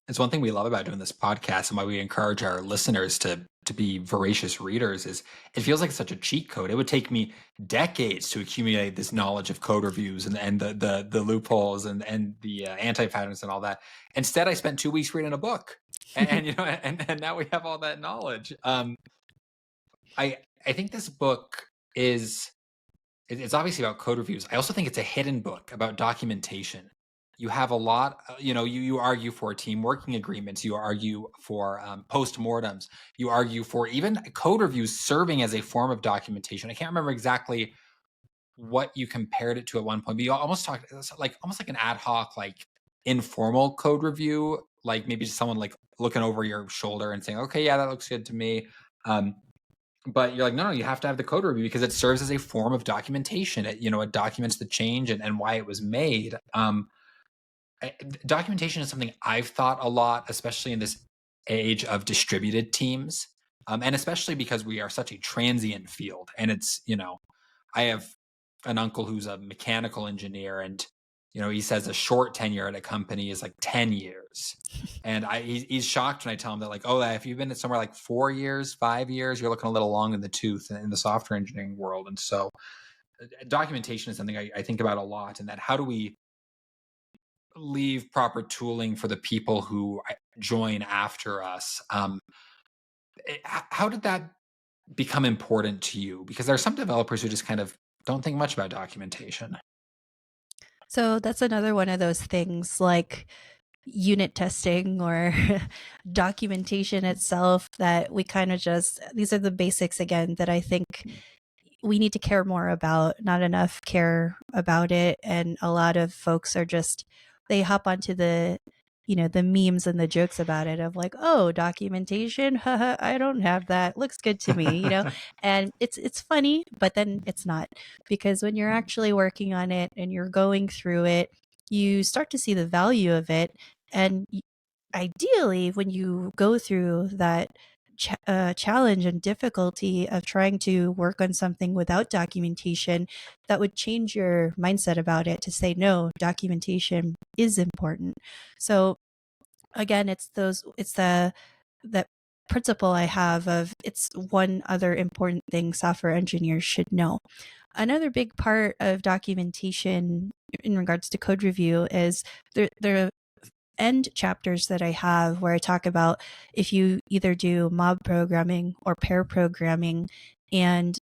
It's one thing we love about doing this podcast, and why we encourage our listeners to be voracious readers, is it feels like such a cheat code. It would take me decades to accumulate this knowledge of code reviews and the loopholes and the anti-patterns and all that. Instead, I spent 2 weeks reading a book, and and now we have all that knowledge. I think this book it's obviously about code reviews. I also think it's a hidden book about documentation. You have a lot, you argue for team working agreements. You argue for postmortems. You argue for even code reviews serving as a form of documentation. I can't remember exactly what you compared it to at one point, but you almost talked like almost like an ad hoc, like informal code review, like maybe just someone like looking over your shoulder and saying, okay, yeah, that looks good to me. But you're like, no, you have to have the code review because it serves as a form of documentation. It documents the change and why it was made. Documentation is something I've thought a lot, especially in this age of distributed teams. And especially because we are such a transient field. And it's, I have an uncle who's a mechanical engineer, and he says a short tenure at a company is like 10 years. And he's shocked when I tell him that, like, oh, if you've been at somewhere like 4 years, 5 years, you're looking a little long in the tooth in the software engineering world. And so documentation is something I think about a lot, and that how do we leave proper tooling for the people who join after us? How did that become important to you? Because there are some developers who just kind of don't think much about documentation. So that's another one of those things, like unit testing or documentation itself, that we kind of just, these are the basics again that I think we need to care more about. Not enough care about it. And a lot of folks are just, they hop onto the memes and the jokes about it of like, oh, documentation, haha, I don't have that, looks good to me, and it's funny, but then it's not, because when you're actually working on it and you're going through it, you start to see the value of it. And ideally, when you go through that challenge and difficulty of trying to work on something without documentation, that would change your mindset about it to say, no, documentation is important. So again, it's that principle I have of, it's one other important thing software engineers should know. Another big part of documentation in regards to code review is there end chapters that I have where I talk about if you either do mob programming or pair programming. And,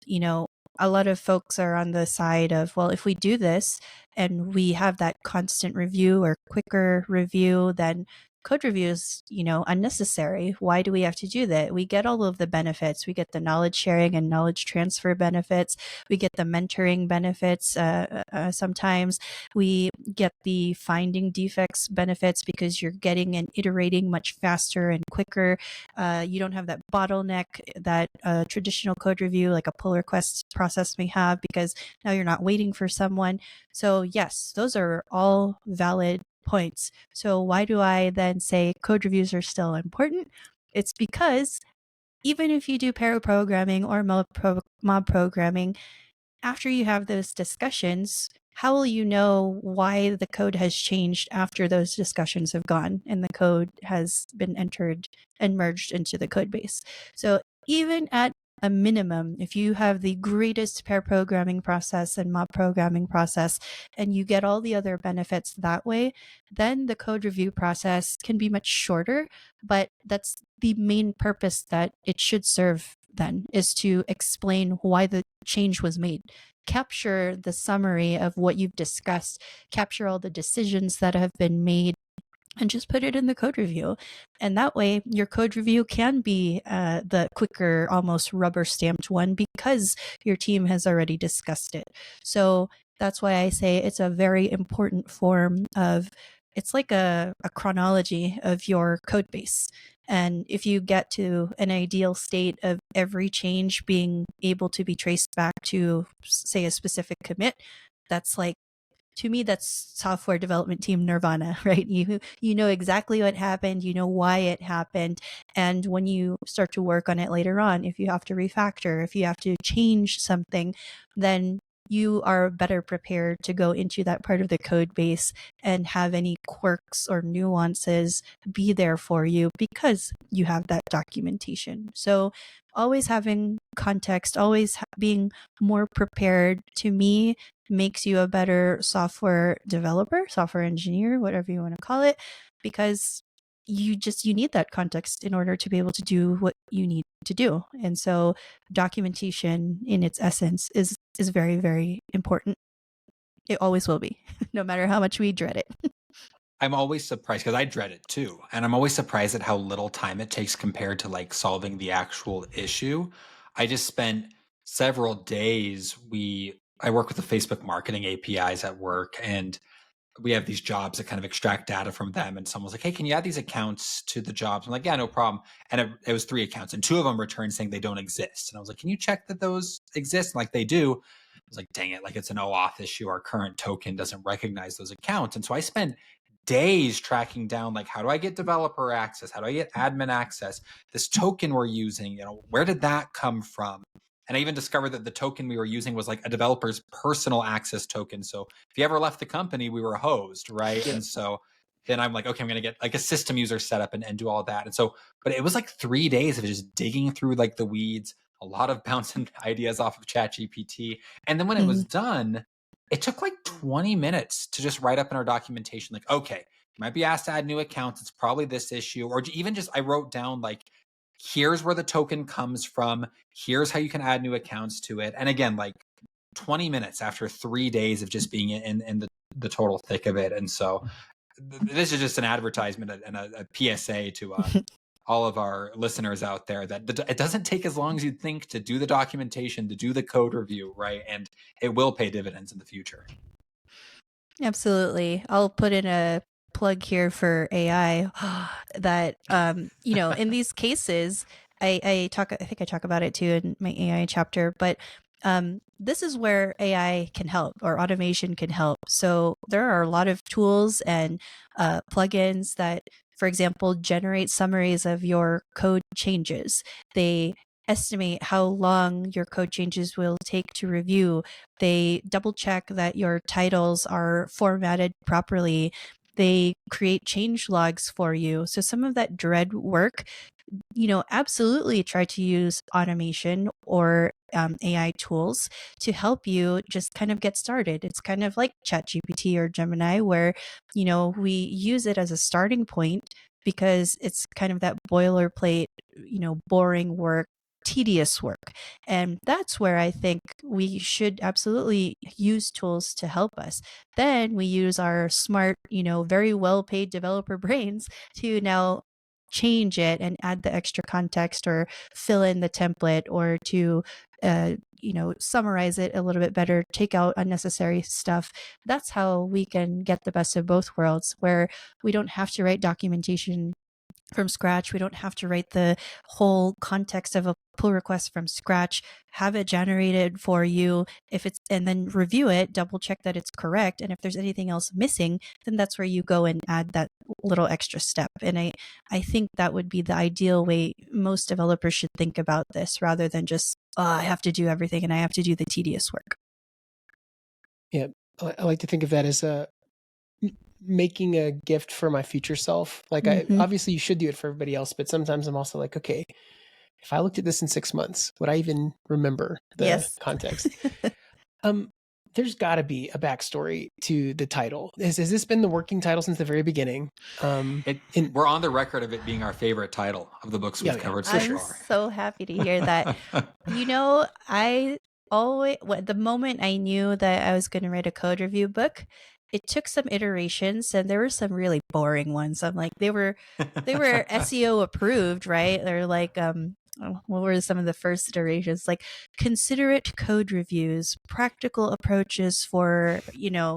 a lot of folks are on the side of, well, if we do this and we have that constant review or quicker review, then code review is, unnecessary. Why do we have to do that? We get all of the benefits. We get the knowledge sharing and knowledge transfer benefits. We get the mentoring benefits. Sometimes we get the finding defects benefits because you're getting and iterating much faster and quicker. You don't have that bottleneck that traditional code review, like a pull request process, may have, because now you're not waiting for someone. So yes, those are all valid points. So why do I then say code reviews are still important? It's because even if you do pair programming or mob programming, after you have those discussions, how will you know why the code has changed after those discussions have gone and the code has been entered and merged into the code base? So even at a minimum, if you have the greatest pair programming process and mob programming process, and you get all the other benefits that way, then the code review process can be much shorter. But that's the main purpose that it should serve then, is to explain why the change was made. Capture the summary of what you've discussed, capture all the decisions that have been made, and just put it in the code review. And that way, your code review can be the quicker, almost rubber stamped one, because your team has already discussed it. So that's why I say it's a very important form of, it's like a chronology of your code base. And if you get to an ideal state of every change being able to be traced back to, say, a specific commit, that's like, to me, that's software development team nirvana, right? You know exactly what happened, you know why it happened, and when you start to work on it later on, if you have to refactor, if you have to change something, then you are better prepared to go into that part of the code base and have any quirks or nuances be there for you because you have that documentation. So always having context, always being more prepared, to me, makes you a better software developer, software engineer, whatever you want to call it, because you need that context in order to be able to do what you need to do. And so documentation in its essence is very, very important. It always will be, no matter how much we dread it. I'm always surprised, because I dread it too. And I'm always surprised at how little time it takes compared to like solving the actual issue. I just spent several days. I work with the Facebook marketing APIs at work, and we have these jobs that kind of extract data from them. And someone was like, hey, can you add these accounts to the jobs? I'm like, yeah, no problem. And it was 3 accounts, and 2 of them returned saying they don't exist. And I was like, can you check that those exist? And like, they do. I was like, dang it, like it's an OAuth issue. Our current token doesn't recognize those accounts. And so I spent days tracking down, like, how do I get developer access? How do I get admin access? This token we're using, where did that come from? And I even discovered that the token we were using was like a developer's personal access token. So if you ever left the company, we were hosed, right? Yeah. And so then I'm like, okay, I'm going to get like a system user set up and do all that. And so, but it was like 3 days of just digging through like the weeds, a lot of bouncing ideas off of ChatGPT. And then when it was done, it took like 20 minutes to just write up in our documentation, like, okay, you might be asked to add new accounts. It's probably this issue. Or even just, I wrote down like, here's where the token comes from. Here's how you can add new accounts to it. And again, like 20 minutes after 3 days of just being in the total thick of it. And so this is just an advertisement and a PSA to all of our listeners out there, that it doesn't take as long as you'd think to do the documentation, to do the code review, right? And it will pay dividends in the future. Absolutely. I'll put in a plug here for AI that, in these cases, I think I talk about it too in my AI chapter, but this is where AI can help, or automation can help. So there are a lot of tools and plugins that, for example, generate summaries of your code changes. They estimate how long your code changes will take to review. They double check that your titles are formatted properly. They create change logs for you. So some of that dread work, absolutely try to use automation or AI tools to help you just kind of get started. It's kind of like ChatGPT or Gemini, where, we use it as a starting point because it's kind of that boilerplate, boring work, tedious work. And that's where I think we should absolutely use tools to help us. Then we use our smart, very well paid developer brains to now change it and add the extra context or fill in the template, or to summarize it a little bit better, take out unnecessary stuff. That's how we can get the best of both worlds, where we don't have to write documentation from scratch. We don't have to write the whole context of a pull request from scratch. Have it generated for you, and then review it, double check that it's correct. And if there's anything else missing, then that's where you go and add that little extra step. And I think that would be the ideal way most developers should think about this, rather than just, I have to do everything and I have to do the tedious work. Yeah. I like to think of that as making a gift for my future self. Like, Mhm. obviously you should do it for everybody else, but sometimes I'm also like, okay, if I looked at this in 6 months, would I even remember the Yes. context? Um, there's got to be a backstory to the title. Has this been the working title since the very beginning? We're on the record of it being our favorite title of the books we've Yeah, covered so for I'm sure. far. so happy to hear that. I always, the moment I knew that I was going to write a code review book, it took some iterations, and there were some really boring ones. I'm like, they were SEO approved, right? They're like, what were some of the first iterations? Like considerate code reviews, practical approaches for,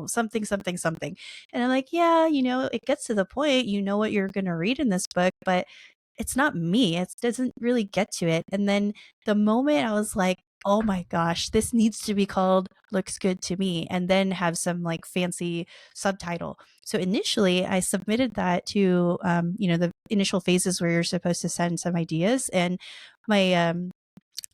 something, something, something. And I'm like, yeah, it gets to the point, what you're going to read in this book, but it's not me. It doesn't really get to it. And then the moment I was like, oh my gosh, this needs to be called Looks Good to Me, and then have some like fancy subtitle. So initially I submitted that to, the initial phases where you're supposed to send some ideas. And my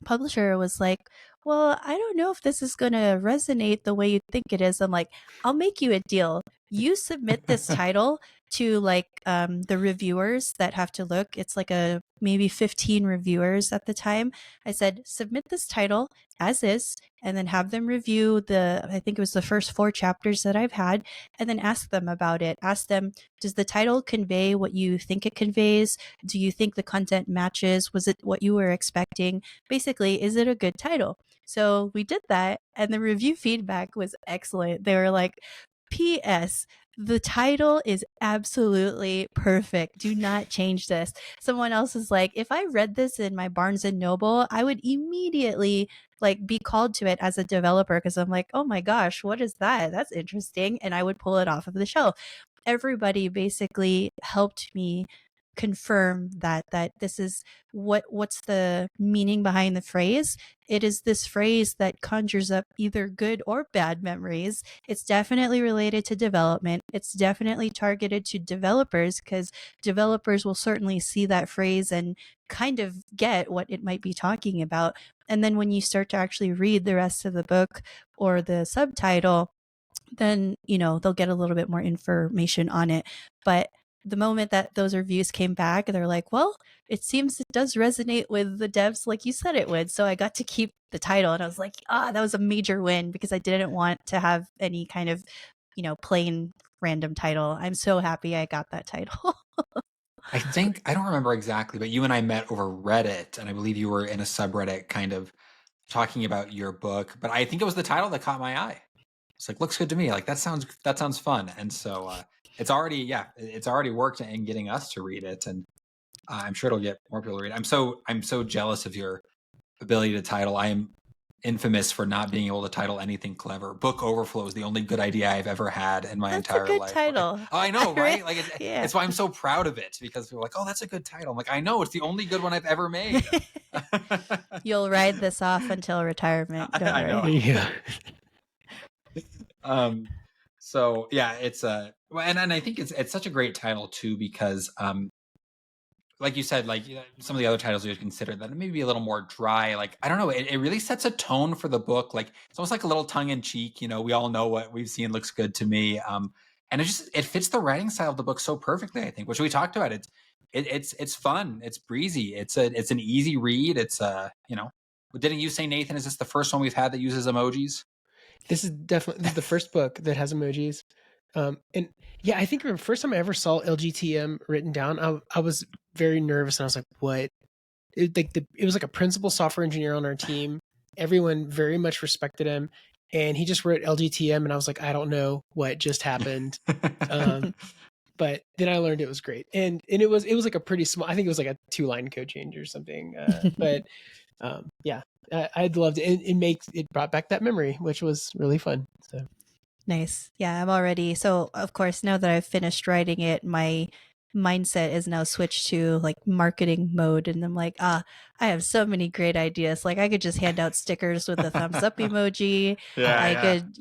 publisher was like, well, I don't know if this is going to resonate the way you think it is. I'm like, I'll make you a deal. You submit this title to like the reviewers that have to look. It's like a maybe 15 reviewers at the time. I said, submit this title as is, and then have them review I think it was the first 4 chapters that I've had, and then ask them about it. Ask them, does the title convey what you think it conveys? Do you think the content matches? Was it what you were expecting? Basically, is it a good title? So we did that, and the review feedback was excellent. They were like, P.S. The title is absolutely perfect. Do not change this. Someone else is like, if I read this in my Barnes and Noble, I would immediately like be called to it as a developer, because I'm like, oh my gosh, what is that? That's interesting. And I would pull it off of the shelf. Everybody basically helped me confirm that this is what's the meaning behind the phrase. It is this phrase that conjures up either good or bad memories. It's definitely related to development. It's definitely targeted to developers, because developers will certainly see that phrase and kind of get what it might be talking about. And then when you start to actually read the rest of the book or the subtitle, then they'll get a little bit more information on it. But the moment that those reviews came back, they're like, well, it seems it does resonate with the devs like you said it would. So I got to keep the title, and I was like, that was a major win, because I didn't want to have any kind of plain random title. I'm so happy I got that title. I think, I don't remember exactly, but you and I met over Reddit, and I believe you were in a subreddit kind of talking about your book, but I think it was the title that caught my eye. It's like, looks good to me. Like that sounds fun. And so it's already worked in getting us to read it, and I'm sure it'll get more people to read it. I'm so jealous of your ability to title. I am infamous for not being able to title anything clever. Book Overflow is the only good idea I've ever had in my That's a entire good life. title. Like, I know, right? Like Yeah. it's why I'm so proud of it, because people are like, oh, that's a good title. I'm like, I know, it's the only good one I've ever made. You'll ride this off until retirement. Don't I know. worry. Yeah. So yeah, it's and I think it's such a great title too, because like you said, like some of the other titles you would consider that maybe a little more dry. Like, I don't know, it really sets a tone for the book. Like it's almost like a little tongue in cheek. We all know what we've seen looks good to me. And it fits the writing style of the book so perfectly, I think, which we talked about. It's fun. It's breezy. It's an easy read. It's didn't you say, Nathan, is this the first one we've had that uses emojis? This is the first book that has emojis. And yeah, I think the first time I ever saw LGTM written down, I was very nervous, and I was like, what? It was like a principal software engineer on our team. Everyone very much respected him, and he just wrote LGTM, and I was like, I don't know what just happened. But then I learned it was great, and it was like a pretty small. I think it was like a 2-line code change or something. But yeah, I'd loved it. It brought back that memory, which was really fun. So Nice. Yeah, I'm already. So, of course, now that I've finished writing it, my mindset is now switched to like marketing mode. And I'm like, I have so many great ideas. Like, I could just hand out stickers with the thumbs up emoji. I could,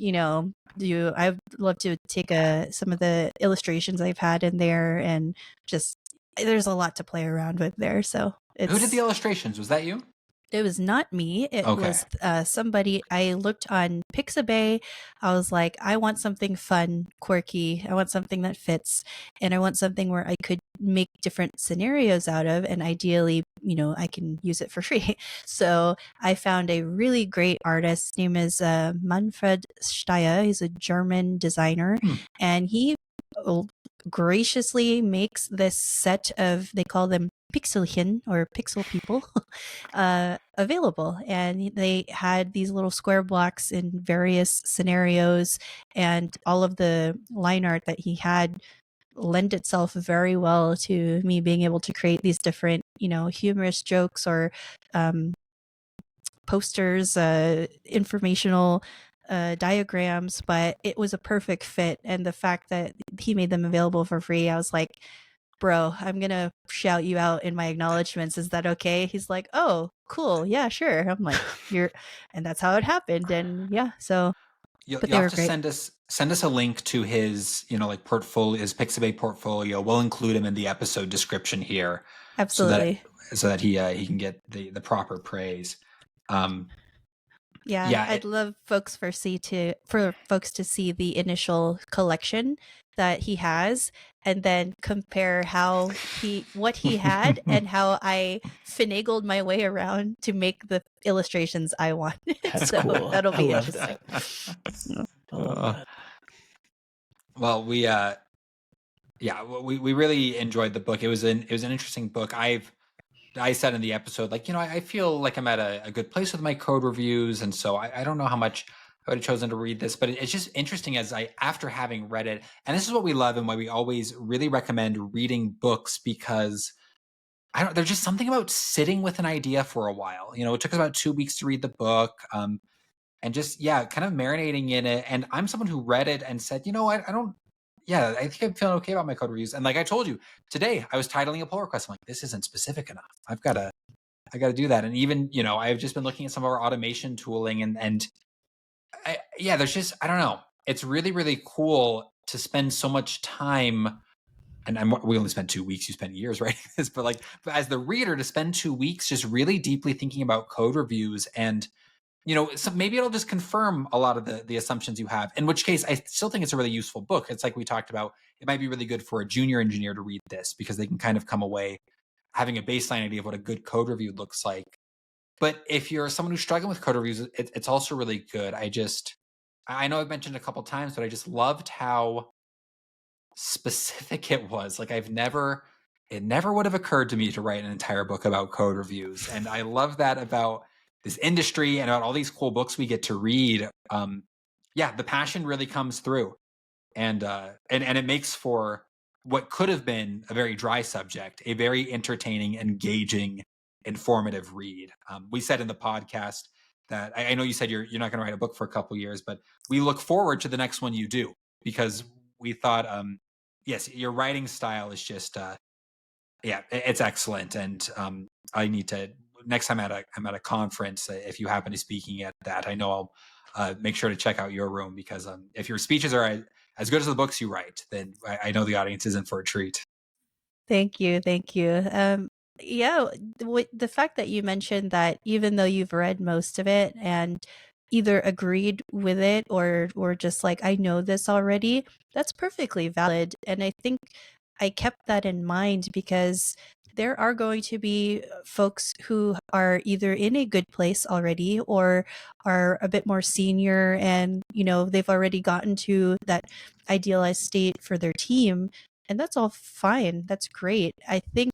I'd love to take some of the illustrations I've had in there, and just, there's a lot to play around with there. So Who did the it's, illustrations? Was that you? It was not me. It Okay. was somebody. I looked on Pixabay. I was like, I want something fun, quirky. I want something that fits. And I want something where I could make different scenarios out of. And ideally, I can use it for free. So I found a really great artist. His name is Manfred Steyr. He's a German designer. And he graciously makes this set of, they call them pixelchen or pixel people, available. And they had these little square blocks in various scenarios, and all of the line art that he had lent itself very well to me being able to create these different, humorous jokes or posters, informational diagrams, but it was a perfect fit. And the fact that he made them available for free, I was like, bro, I'm going to shout you out in my acknowledgments. Is that okay? He's like, oh, cool. Yeah, sure. I'm like, and that's how it happened. And yeah, so, You'll but they have were to great. send us a link to his, like portfolio, his Pixabay portfolio. We'll include him in the episode description here, so Absolutely. that he can get the proper praise. Yeah, Yeah, I'd love for folks to see the initial collection that he has, and then compare what he had and how I finagled my way around to make the illustrations I wanted. That's So cool. that'll I be love interesting. that. Yeah. I love that. Well, we really enjoyed the book. It was an interesting book. I said in the episode, like, I feel like I'm at a good place with my code reviews. And so I don't know how much I would have chosen to read this, but it's just interesting after having read it. And this is what we love and why we always really recommend reading books, because there's just something about sitting with an idea for a while. It took us about 2 weeks to read the book. And just, kind of marinating in it. And I'm someone who read it and said, I don't, I think I'm feeling okay about my code reviews. And like I told you today, I was titling a pull request. I'm like, this isn't specific enough. I got to do that. And even, I've just been looking at some of our automation tooling and there's just, I don't know. It's really, really cool to spend so much time. And we only spent 2 weeks. You spent years writing this, but as the reader, to spend 2 weeks just really deeply thinking about code reviews. And so maybe it'll just confirm a lot of the assumptions you have, in which case I still think it's a really useful book. It's like we talked about, it might be really good for a junior engineer to read this, because they can kind of come away having a baseline idea of what a good code review looks like. But if you're someone who's struggling with code reviews, it's also really good. I know I've mentioned it a couple times, but I just loved how specific it was. Like it never would have occurred to me to write an entire book about code reviews. And I love that about this industry and about all these cool books we get to read. The passion really comes through, and it makes for what could have been a very dry subject a very entertaining, engaging, informative read. We said in the podcast that I know you said you're not going to write a book for a couple years, but we look forward to the next one you do, because we thought, yes, your writing style is just it's excellent. And I need to, next time I'm at a conference, if you happen to be speaking at that, I know I'll make sure to check out your room, because if your speeches are as good as the books you write, then I know the audience is in for a treat. Thank you. Thank you. Yeah, the fact that you mentioned that even though you've read most of it and either agreed with it or just like, I know this already, that's perfectly valid. And I think I kept that in mind because there are going to be folks who are either in a good place already or are a bit more senior, and they've already gotten to that idealized state for their team, and that's all fine. That's great. I think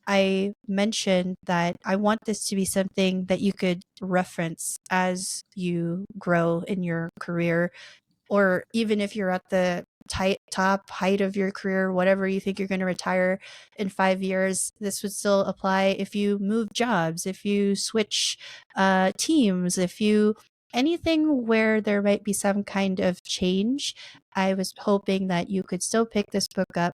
I mentioned that I want this to be something that you could reference as you grow in your career, or even if you're at the top height of your career, whatever you think you're going to retire in 5 years, this would still apply if you move jobs, if you switch teams, if you anything where there might be some kind of change. I was hoping that you could still pick this book up,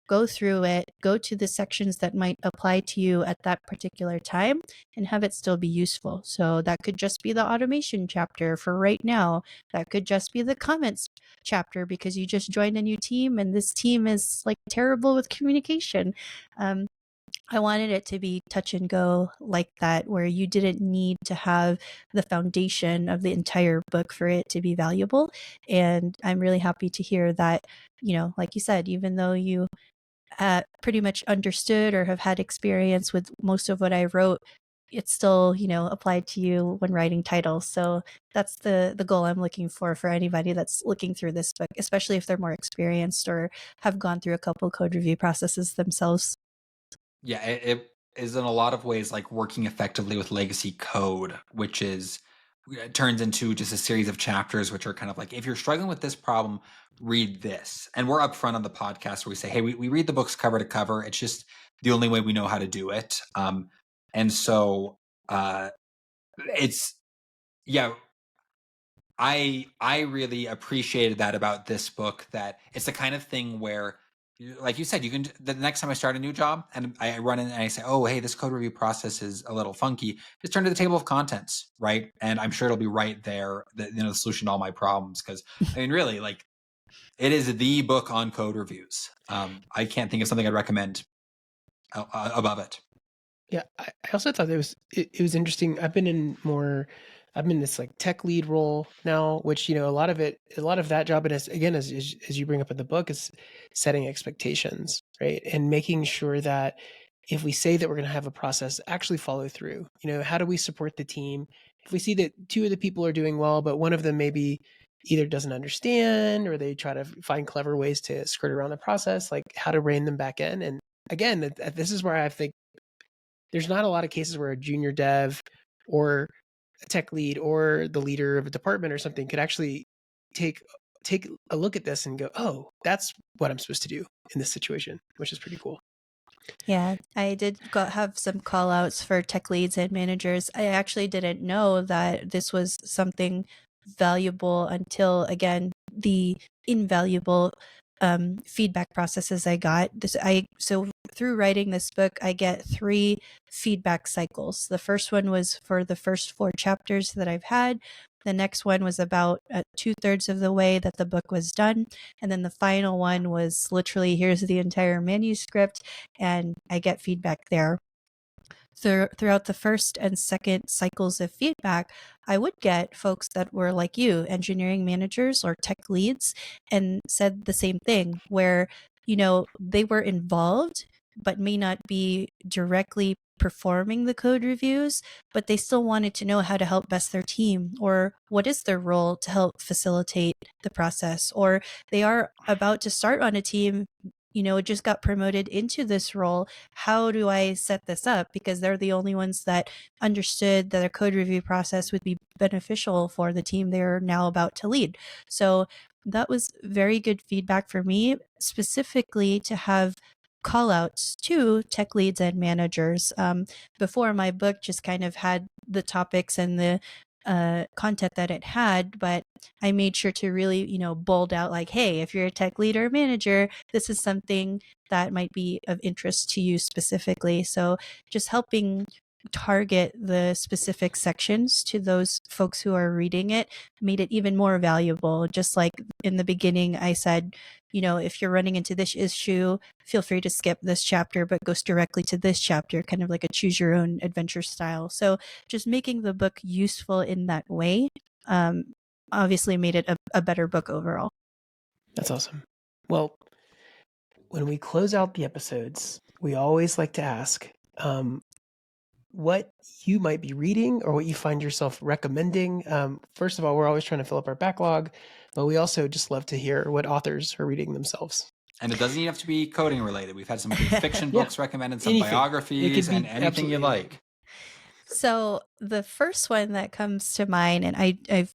go through it, go to the sections that might apply to you at that particular time, and have it still be useful. So that could just be the automation chapter for right now. That could just be the comments chapter because you just joined a new team and this team is like terrible with communication. I wanted it to be touch and go like that, where you didn't need to have the foundation of the entire book for it to be valuable. And I'm really happy to hear that, like you said, even though you pretty much understood or have had experience with most of what I wrote, it's still, applied to you when writing titles. So that's the goal I'm looking for anybody that's looking through this book, especially if they're more experienced or have gone through a couple code review processes themselves. Yeah, it is in a lot of ways like working effectively with legacy code, which is it turns into just a series of chapters, which are kind of like, if you're struggling with this problem, read this. And we're upfront on the podcast where we say, hey, we read the books cover to cover. It's just the only way we know how to do it. And so it's, yeah, I really appreciated that about this book, that it's the kind of thing where, like you said, you can, the next time I start a new job and I run in and I say, oh, hey, this code review process is a little funky, just turn to the table of contents, right? And I'm sure it'll be right there, the solution to all my problems. Because I mean, really, like, it is the book on code reviews. I can't think of something I'd recommend above it. Yeah, I also thought it was interesting. I've been in this like tech lead role now, which a lot of that job, and as you bring up in the book, is setting expectations, right, and making sure that if we say that we're going to have a process, actually follow through. How do we support the team if we see that two of the people are doing well, but one of them maybe either doesn't understand or they try to find clever ways to skirt around the process, like how to rein them back in. And again, this is where I think there's not a lot of cases where a junior dev or a tech lead or the leader of a department or something could actually take a look at this and go, oh, that's what I'm supposed to do in this situation, which is pretty cool. Yeah, I did have some call outs for tech leads and managers. I actually didn't know that this was something valuable until, again, the invaluable feedback processes I got. So through writing this book, I get 3 feedback cycles. The first one was for the first 4 chapters that I've had. The next one was about 2/3 of the way that the book was done. And then the final one was literally, here's the entire manuscript, and I get feedback there. Throughout the first and second cycles of feedback, I would get folks that were like you, engineering managers or tech leads, and said the same thing, where, they were involved, but may not be directly performing the code reviews, but they still wanted to know how to help best their team, or what is their role to help facilitate the process, or they are about to start on a team, just got promoted into this role. How do I set this up? Because they're the only ones that understood that a code review process would be beneficial for the team they're now about to lead. So that was very good feedback for me, specifically to have call outs to tech leads and managers. Before, my book just kind of had the topics and the content that it had, but I made sure to really, bold out like, hey, if you're a tech lead or manager, this is something that might be of interest to you specifically. So just helping target the specific sections to those folks who are reading it made it even more valuable. Just like in the beginning, I said, if you're running into this issue, feel free to skip this chapter, but goes directly to this chapter, kind of like a choose your own adventure style. So just making the book useful in that way obviously made it a better book overall. That's awesome. Well, when we close out the episodes, we always like to ask what you might be reading or what you find yourself recommending. First of all, we're always trying to fill up our backlog, but we also just love to hear what authors are reading themselves. And it doesn't even have to be coding related. We've had some good fiction books recommended, some Anything. biographies, and anything you like. So the first one that comes to mind, and I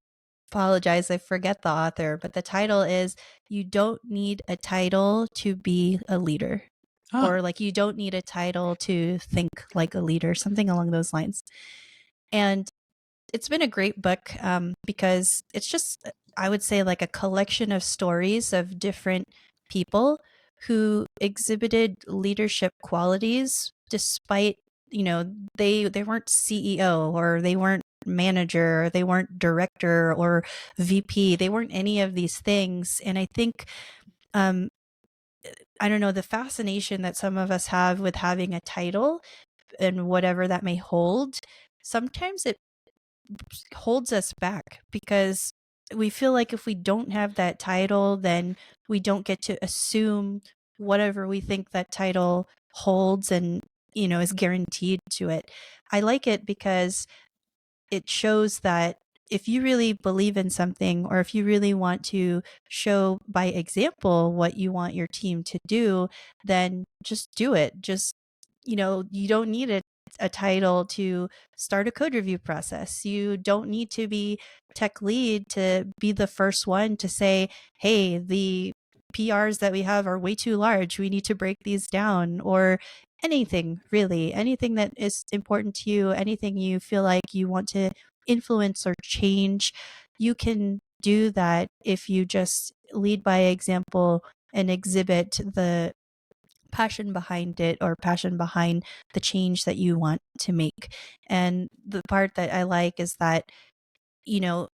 apologize, I forget the author, but the title is You Don't Need a Title to Be a Leader. Or like, you don't need a title to think like a leader, something along those lines. And it's been a great book because it's just, I would say, like a collection of stories of different people who exhibited leadership qualities despite, they weren't CEO or they weren't manager, or they weren't director or VP. They weren't any of these things. And I think I don't know, the fascination that some of us have with having a title and whatever that may hold, sometimes it holds us back because we feel like if we don't have that title, then we don't get to assume whatever we think that title holds and, is guaranteed to it. I like it because it shows that if you really believe in something, or if you really want to show by example what you want your team to do, then just do it. Just, you don't need a title to start a code review process. You don't need to be tech lead to be the first one to say, hey, the PRs that we have are way too large. We need to break these down, or anything really, anything that is important to you, anything you feel like you want to influence or change. You can do that if you just lead by example and exhibit the passion behind it, or passion behind the change that you want to make. And the part that I like is that,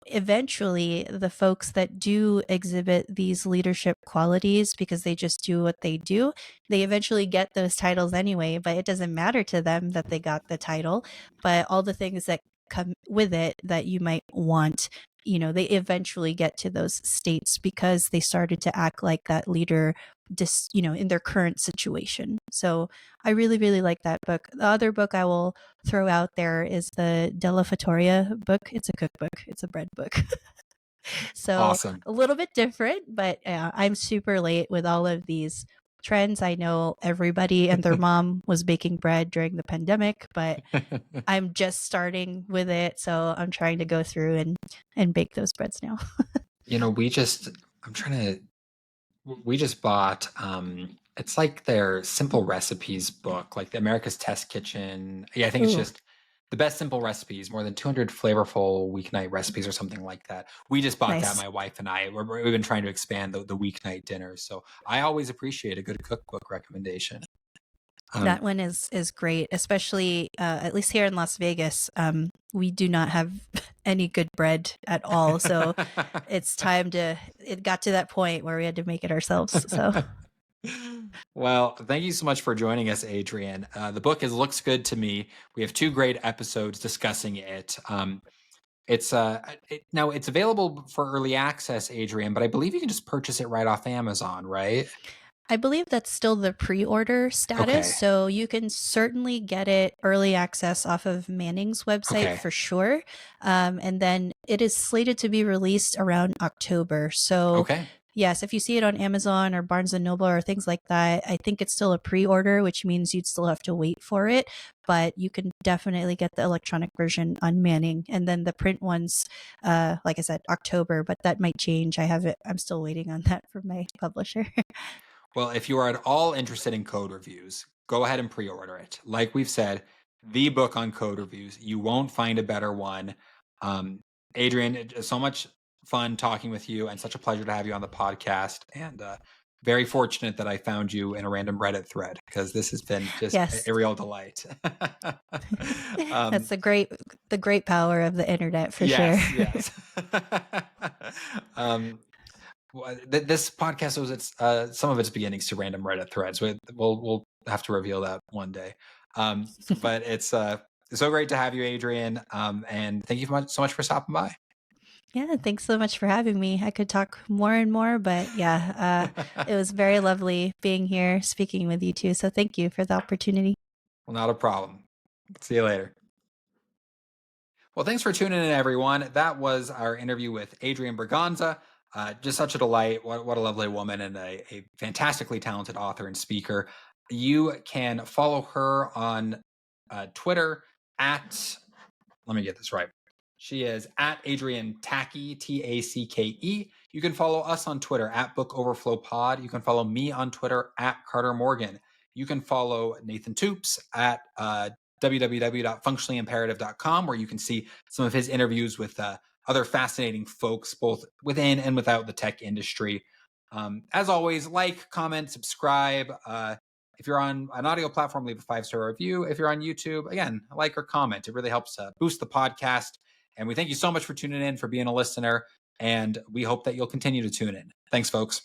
eventually the folks that do exhibit these leadership qualities because they just do what they do, they eventually get those titles anyway, but it doesn't matter to them that they got the title. But all the things that come with it that you might want, they eventually get to those states because they started to act like that leader in their current situation. So I really, really like that book. The other book I will throw out there is the Della Fattoria book. It's a cookbook. It's a bread book. So Awesome. a little bit different, but I'm super late with all of these trends. I know everybody and their mom was baking bread during the pandemic, but I'm just starting with it. So I'm trying to go through and bake those breads now. We just bought it's like their simple recipes book, like the America's Test Kitchen. Yeah, I think it's Ooh, just the best simple recipes, more than 200 flavorful weeknight recipes or something like that. We just bought that, nice. my wife and I. We've been trying to expand the weeknight dinners. So I always appreciate a good cookbook recommendation. That one is great, especially at least here in Las Vegas. We do not have any good bread at all, so it's time to. It got to that point where we had to make it ourselves. So Well, thank you so much for joining us, Adrienne. The book looks good to me. We have 2 great episodes discussing it. Now it's available for early access, Adrienne, but I believe you can just purchase it right off Amazon, right? I believe that's still the pre-order status, Okay. so you can certainly get it early access off of Manning's website Okay. for sure. And then it is slated to be released around October. So Okay. yes, if you see it on Amazon or Barnes and Noble or things like that, I think it's still a pre-order, which means you'd still have to wait for it. But you can definitely get the electronic version on Manning, and then the print ones, like I said, October. But that might change. I'm still waiting on that from my publisher. Well, if you are at all interested in code reviews, go ahead and pre-order it. Like we've said, the book on code reviews. You won't find a better one. Adrienne, it's so much fun talking with you, and such a pleasure to have you on the podcast. And very fortunate that I found you in a random Reddit thread, because this has been just Yes. a real delight. That's the great power of the internet for sure. Yes. This podcast was some of its beginnings to random Reddit threads. We'll have to reveal that one day. But it's so great to have you, Adrienne. And thank you so much for stopping by. Yeah, thanks so much for having me. I could talk more and more, but yeah, it was very lovely being here, speaking with you too. So thank you for the opportunity. Well, not a problem. See you later. Well, thanks for tuning in, everyone. That was our interview with Adrienne Braganza. Just such a delight. What a lovely woman, and a fantastically talented author and speaker. You can follow her on Twitter at, let me get this right. She is at Adrienne Tacke, Tacke. You can follow us on Twitter at Book Overflow Pod. You can follow me on Twitter at Carter Morgan. You can follow Nathan Toups at www.functionallyimperative.com, where you can see some of his interviews with other fascinating folks, both within and without the tech industry. As always, like, comment, subscribe. If you're on an audio platform, leave a 5-star review. If you're on YouTube, again, like or comment. It really helps boost the podcast. And we thank you so much for tuning in, for being a listener. And we hope that you'll continue to tune in. Thanks, folks.